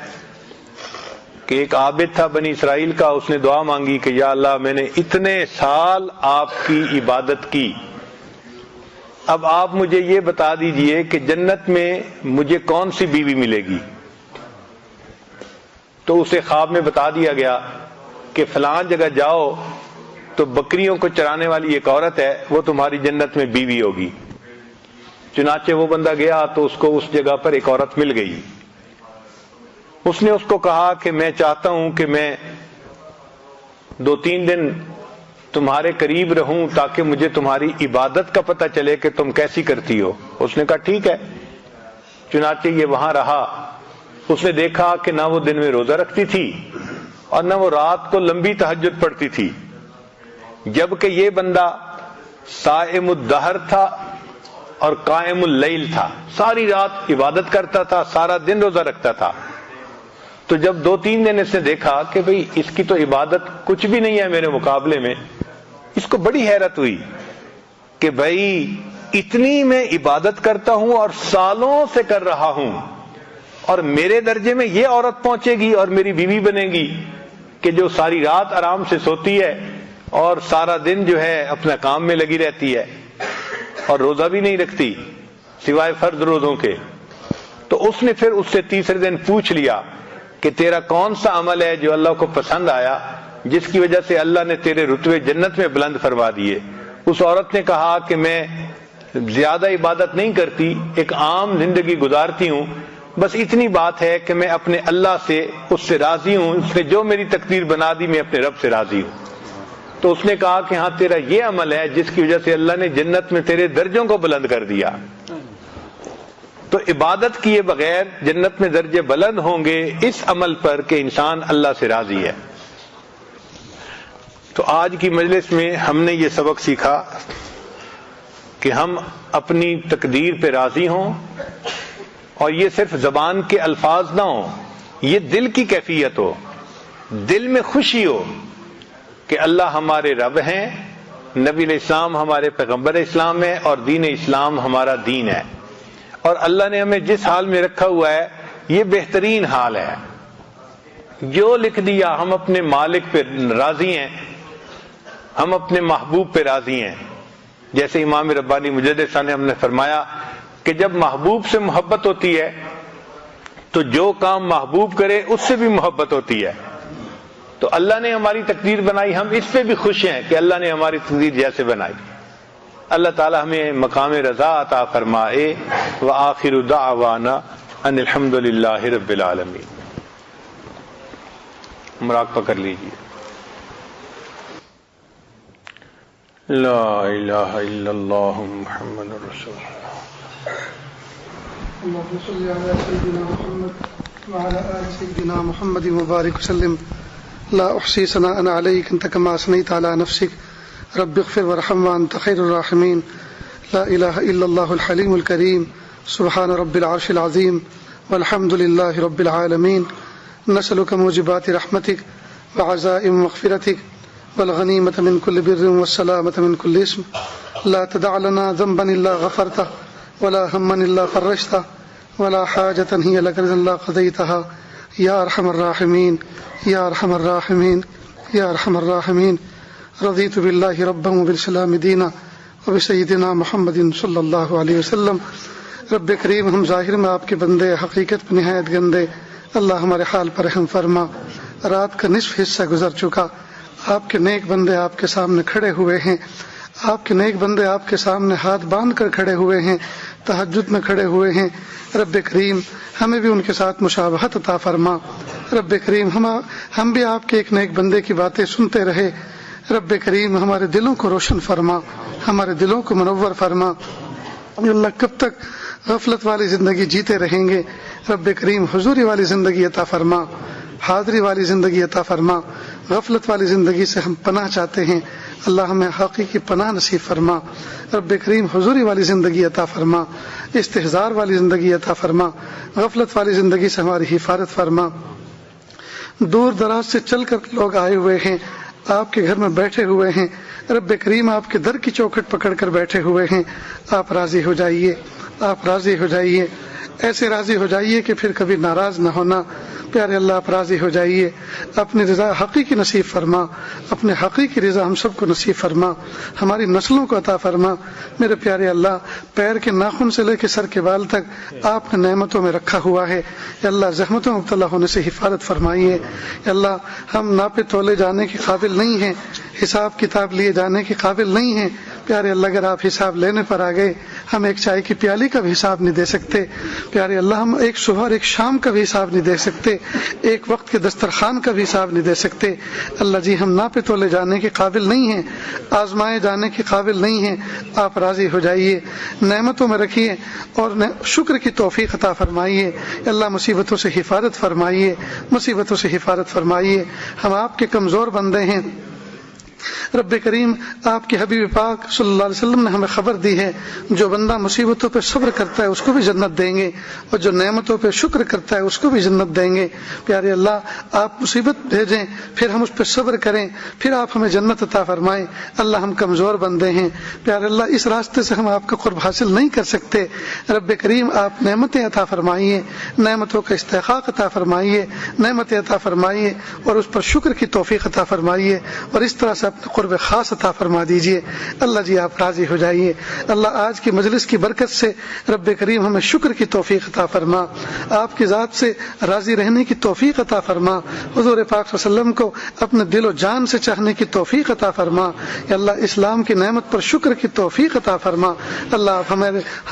کہ ایک عابد تھا بنی اسرائیل کا، اس نے دعا مانگی کہ یا اللہ میں نے اتنے سال آپ کی عبادت کی، اب آپ مجھے یہ بتا دیجئے کہ جنت میں مجھے کون سی بیوی ملے گی؟ تو اسے خواب میں بتا دیا گیا کہ فلاں جگہ جاؤ تو بکریوں کو چرانے والی ایک عورت ہے، وہ تمہاری جنت میں بیوی ہوگی۔ چنانچہ وہ بندہ گیا تو اس کو اس جگہ پر ایک عورت مل گئی۔ اس نے اس کو کہا کہ میں چاہتا ہوں کہ میں 2-3 دن تمہارے قریب رہوں تاکہ مجھے تمہاری عبادت کا پتہ چلے کہ تم کیسی کرتی ہو۔ اس نے کہا ٹھیک ہے۔ چنانچہ یہ وہاں رہا۔ اس نے دیکھا کہ نہ وہ دن میں روزہ رکھتی تھی اور نہ وہ رات کو لمبی تہجد پڑھتی تھی، جبکہ یہ بندہ صائم الدہر تھا اور قائم اللیل تھا، ساری رات عبادت کرتا تھا، سارا دن روزہ رکھتا تھا۔ تو جب 2-3 دن اس نے دیکھا کہ بھئی اس کی تو عبادت کچھ بھی نہیں ہے میرے مقابلے میں، اس کو بڑی حیرت ہوئی کہ بھئی اتنی میں عبادت کرتا ہوں اور سالوں سے کر رہا ہوں، اور میرے درجے میں یہ عورت پہنچے گی اور میری بیوی بنے گی کہ جو ساری رات آرام سے سوتی ہے اور سارا دن جو ہے اپنا کام میں لگی رہتی ہے اور روزہ بھی نہیں رکھتی سوائے فرض روزوں کے۔ تو اس نے پھر اس سے تیسرے دن پوچھ لیا کہ تیرا کون سا عمل ہے جو اللہ کو پسند آیا، جس کی وجہ سے اللہ نے تیرے رتبے جنت میں بلند فرما دیے؟ اس عورت نے کہا کہ میں زیادہ عبادت نہیں کرتی، ایک عام زندگی گزارتی ہوں، بس اتنی بات ہے کہ میں اپنے اللہ سے اس سے راضی ہوں، اس نے جو میری تقدیر بنا دی میں اپنے رب سے راضی ہوں۔ تو اس نے کہا کہ ہاں تیرا یہ عمل ہے جس کی وجہ سے اللہ نے جنت میں تیرے درجوں کو بلند کر دیا۔ تو عبادت کیے بغیر جنت میں درجے بلند ہوں گے اس عمل پر کہ انسان اللہ سے راضی ہے۔ تو آج کی مجلس میں ہم نے یہ سبق سیکھا کہ ہم اپنی تقدیر پہ راضی ہوں، اور یہ صرف زبان کے الفاظ نہ ہوں، یہ دل کی کیفیت ہو، دل میں خوشی ہو کہ اللہ ہمارے رب ہیں، نبی علیہ السلام ہمارے پیغمبر اسلام ہے، اور دین اسلام ہمارا دین ہے، اور اللہ نے ہمیں جس حال میں رکھا ہوا ہے یہ بہترین حال ہے۔ جو لکھ دیا ہم اپنے مالک پہ راضی ہیں، ہم اپنے محبوب پہ راضی ہیں۔ جیسے امام ربانی مجدد صاحب نے ہم نے فرمایا کہ جب محبوب سے محبت ہوتی ہے تو جو کام محبوب کرے اس سے بھی محبت ہوتی ہے۔ تو اللہ نے ہماری تقدیر بنائی، ہم اس پہ بھی خوش ہیں کہ اللہ نے ہماری تقدیر جیسے بنائی۔ اللہ تعالی ہمیں مقام رضا عطا فرمائے۔ وآخر دعوانا ان الحمد للہ رب العالمین۔ مراقبہ کر لیجیے۔ لا الہ الا اللہ محمد رسول اللہ۔ اللهم صل على سيدنا محمد وعلى آل سيدنا محمد وبارك وسلم۔ لا أحصي ثناء عليك أنت كما أثنيت على نفسك رب اغفر وارحم وأنت خير الراحمين۔ لا إله إلا الله الحليم الكريم سبحان رب العرش العظيم والحمد لله رب العالمين۔ نسألك موجبات رحمتك وعزائم مغفرتك والغنيمة من كل بر والسلامة من كل اسم۔ لا تدع لنا ذنبا إلا غفرته ولا هما إلا فرجته ولا حاجة هي لك رضا إلا قضيتها يا أرحم الراحمين يا أرحم الراحمين يا أرحم الراحمين۔ رضيت بالله ربا وبالإسلام دينا وبسيدنا محمد صلی اللہ علیہ وسلم۔ رب کریم ہم ظاہر میں آپ کے بندے، حقیقت میں نہایت گندے، اللہ ہمارے حال پر رحم فرما۔ رات کا نصف حصہ گزر چکا، آپ کے نیک بندے آپ کے سامنے کھڑے ہوئے ہیں، آپ کے نیک بندے آپ کے سامنے ہاتھ باندھ کر کھڑے ہوئے ہیں، تہجد میں کھڑے ہوئے ہیں۔ رب کریم ہمیں بھی ان کے ساتھ مشابہت عطا فرما۔ رب کریم ہم بھی آپ کے ایک نیک بندے کی باتیں سنتے رہے، رب کریم ہمارے دلوں کو روشن فرما، ہمارے دلوں کو منور فرما۔ اللہ کب تک غفلت والی زندگی جیتے رہیں گے؟ رب کریم حضوری والی زندگی عطا فرما، حاضری والی زندگی عطا فرما۔ غفلت والی زندگی سے ہم پناہ چاہتے ہیں، اللہ ہمیں حقیقی پناہ نصیب فرما۔ رب کریم حضوری والی زندگی عطا فرما، استحضار والی زندگی عطا فرما، غفلت والی زندگی سے ہماری حفاظت فرما۔ دور دراز سے چل کر لوگ آئے ہوئے ہیں، آپ کے گھر میں بیٹھے ہوئے ہیں، رب کریم آپ کے در کی چوکھٹ پکڑ کر بیٹھے ہوئے ہیں، آپ راضی ہو جائیے، آپ راضی ہو جائیے، ایسے راضی ہو جائیے کہ پھر کبھی ناراض نہ ہونا۔ پیارے اللہ آپ راضی ہو جائیے، اپنی رضا حقیقی نصیب فرما، اپنے حقیقی رضا ہم سب کو نصیب فرما، ہماری نسلوں کو عطا فرما۔ میرے پیارے اللہ پیر کے ناخن سے لے کے سر کے بال تک آپ نے نعمتوں میں رکھا ہوا ہے، یا اللہ زحمتوں میں مبتلا ہونے سے حفاظت فرمائیے۔ یا اللہ ہم ناپے تولے جانے کے قابل نہیں ہیں، حساب کتاب لیے جانے کے قابل نہیں ہیں۔ پیارے اللہ اگر آپ حساب لینے پر آ گئے ہم ایک چائے کی پیالی کا بھی حساب نہیں دے سکتے۔ پیارے اللہ ہم ایک صبح اور ایک شام کا بھی حساب نہیں دے سکتے، ایک وقت کے دسترخوان کا بھی حساب نہیں دے سکتے۔ اللہ جی ہم ناپے تولے جانے کے قابل نہیں ہیں، آزمائے جانے کے قابل نہیں ہیں۔ آپ راضی ہو جائیے، نعمتوں میں رکھیے اور شکر کی توفیق عطا فرمائیے۔ اللہ مصیبتوں سے حفاظت فرمائیے، مصیبتوں سے حفاظت فرمائیے۔ ہم آپ کے کمزور بندے ہیں، رب کریم آپ کے حبیب پاک صلی اللہ علیہ وسلم نے ہمیں خبر دی ہے، جو بندہ مصیبتوں پہ صبر کرتا ہے اس کو بھی جنت دیں گے، اور جو نعمتوں پہ شکر کرتا ہے اس کو بھی جنت دیں گے۔ پیارے اللہ آپ مصیبت بھیجیں پھر ہم اس پہ صبر کریں، پھر آپ ہمیں جنت عطا فرمائیں۔ اللہ ہم کمزور بندے ہیں، پیارے اللہ اس راستے سے ہم آپ کا قرب حاصل نہیں کر سکتے۔ رب کریم آپ نعمتیں عطا فرمائیے، نعمتوں کا استحقاق عطا فرمائیے، نعمتیں عطا فرمائیے اور اس پر شکر کی توفیق عطا فرمائیے، اور اس طرح سے اپنے قرب خاص عطا فرما دیجئے۔ اللہ جی آپ راضی ہو جائیے۔ اللہ آج کی مجلس کی برکت سے رب کریم ہمیں شکر کی توفیق عطا فرما، آپ کی ذات سے راضی رہنے کی توفیق عطا فرما، حضور پاک صلی اللہ علیہ وسلم کو اپنے دل و جان سے چاہنے کی توفیق عطا فرما۔ یا اللہ اسلام کی نعمت پر شکر کی توفیق عطا فرما۔ اللہ آپ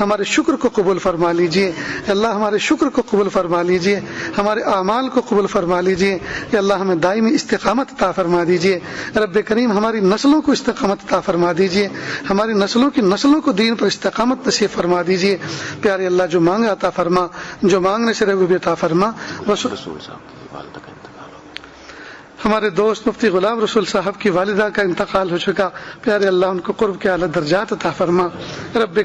ہمارے شکر کو قبول فرما لیجئے، اللہ ہمارے شکر کو قبول فرما لیجئے، ہمارے اعمال کو قبول فرما لیجئے۔ یا اللہ ہمیں دائمی استقامت عطا فرما دیجئے۔ رب کریم ہماری نسلوں کو استقامت عطا فرما دیجئے، ہماری نسلوں کی نسلوں کو دین پر استقامت نصیب فرما دیجئے۔ پیارے اللہ جو مانگا عطا فرما، جو مانگنے سے رہے وہ بھی عطا فرما۔ رسول صاحب کی والدہ کا انتقال ہو گیا، ہمارے دوست مفتی غلام رسول صاحب کی والدہ کا انتقال ہو چکا، پیارے اللہ ان کو قرب کے اعلیٰ درجات عطا فرما۔ رب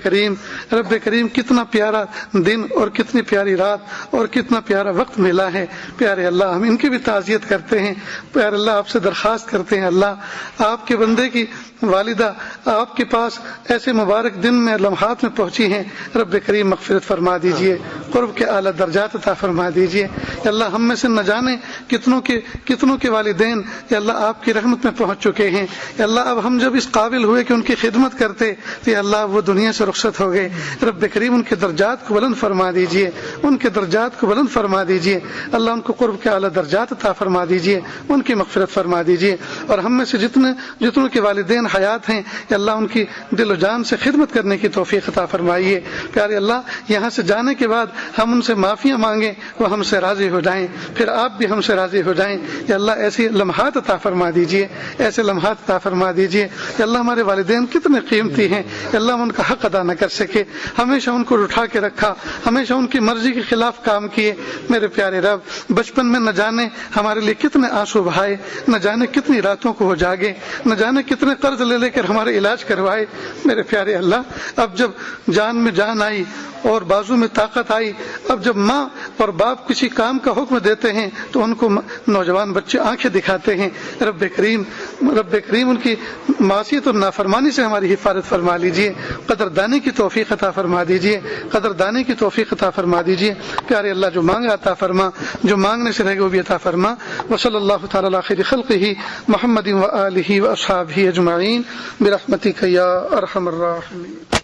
کریم کتنا پیارا دن اور کتنی پیاری رات اور کتنا پیارا وقت ملا ہے، پیارے اللہ ہم ان کی بھی تعزیت کرتے ہیں۔ پیارے اللہ آپ سے درخواست کرتے ہیں، اللہ آپ کے بندے کی والدہ آپ کے پاس ایسے مبارک دن میں لمحات میں پہنچی ہیں، رب کریم مغفرت فرما دیجئے، قرب کے اعلیٰ درجات عطا فرما دیجئے۔ یا اللہ ہم میں سے نہ جانے کتنوں کے والدین یا اللہ آپ کی رحمت میں پہنچ چکے ہیں۔ یا اللہ اب ہم جب اس قابل ہوئے کہ ان کی خدمت کرتے تو یا اللہ وہ دنیا سے رخصت ہو گئے، رب کریم ان کے درجات کو بلند فرما دیجئے، ان کے درجات کو بلند فرما دیجئے۔ اللہ ان کو قرب کے اعلیٰ درجات عطا فرما دیجئے، ان کی مغفرت فرما دیجئے۔ اور ہم میں سے جتنوں کے والدین حیات ہیں یا اللہ ان کی دل و جان سے خدمت کرنے کی توفیق عطا فرمائیے۔ پیارے اللہ یہاں سے جانے کے بعد ہم ان سے معافیاں مانگیں، وہ ہم سے راضی ہو جائیں، پھر آپ بھی ہم سے راضی ہو جائیں۔ یا اللہ ایسی لمحات عطا فرما دیجئے، ایسے لمحات عطا فرما دیجئے۔ یا اللہ ہمارے والدین کتنے قیمتی ہیں، یا اللہ ہم ان کا حق ادا نہ کر سکے، ہمیشہ ان کو اٹھا کے رکھا، ہمیشہ ان کی مرضی کے خلاف کام کیے۔ میرے پیارے رب بچپن میں نہ جانے ہمارے لیے کتنے آنسو بہائے، نہ جانے کتنی راتوں کو ہو جاگے، نہ جانے کتنے قرض لے کر ہمارے علاج کروائے۔ میرے پیارے اللہ اب جب جان میں جان آئی اور بازو میں طاقت آئی، اب جب ماں اور باپ کسی کام کا حکم دیتے ہیں تو ان کو نوجوان بچے آنکھیں دکھاتے ہیں۔ رب کریم ان کی معصیت اور نافرمانی سے ہماری حفاظت فرما لیجئے، قدردانی کی توفیق عطا فرما دیجئے، قدردانی کی توفیق عطا فرما دیجئے۔ پیارے اللہ جو مانگا عطا فرما، جو مانگنے سے رہ گئے وہ بھی عطا فرما۔ وصلی اللہ تعالی علی خیر خلقہ محمد و آلہ و اصحابہ اجمعین برحمتک یا ارحم الراحمین۔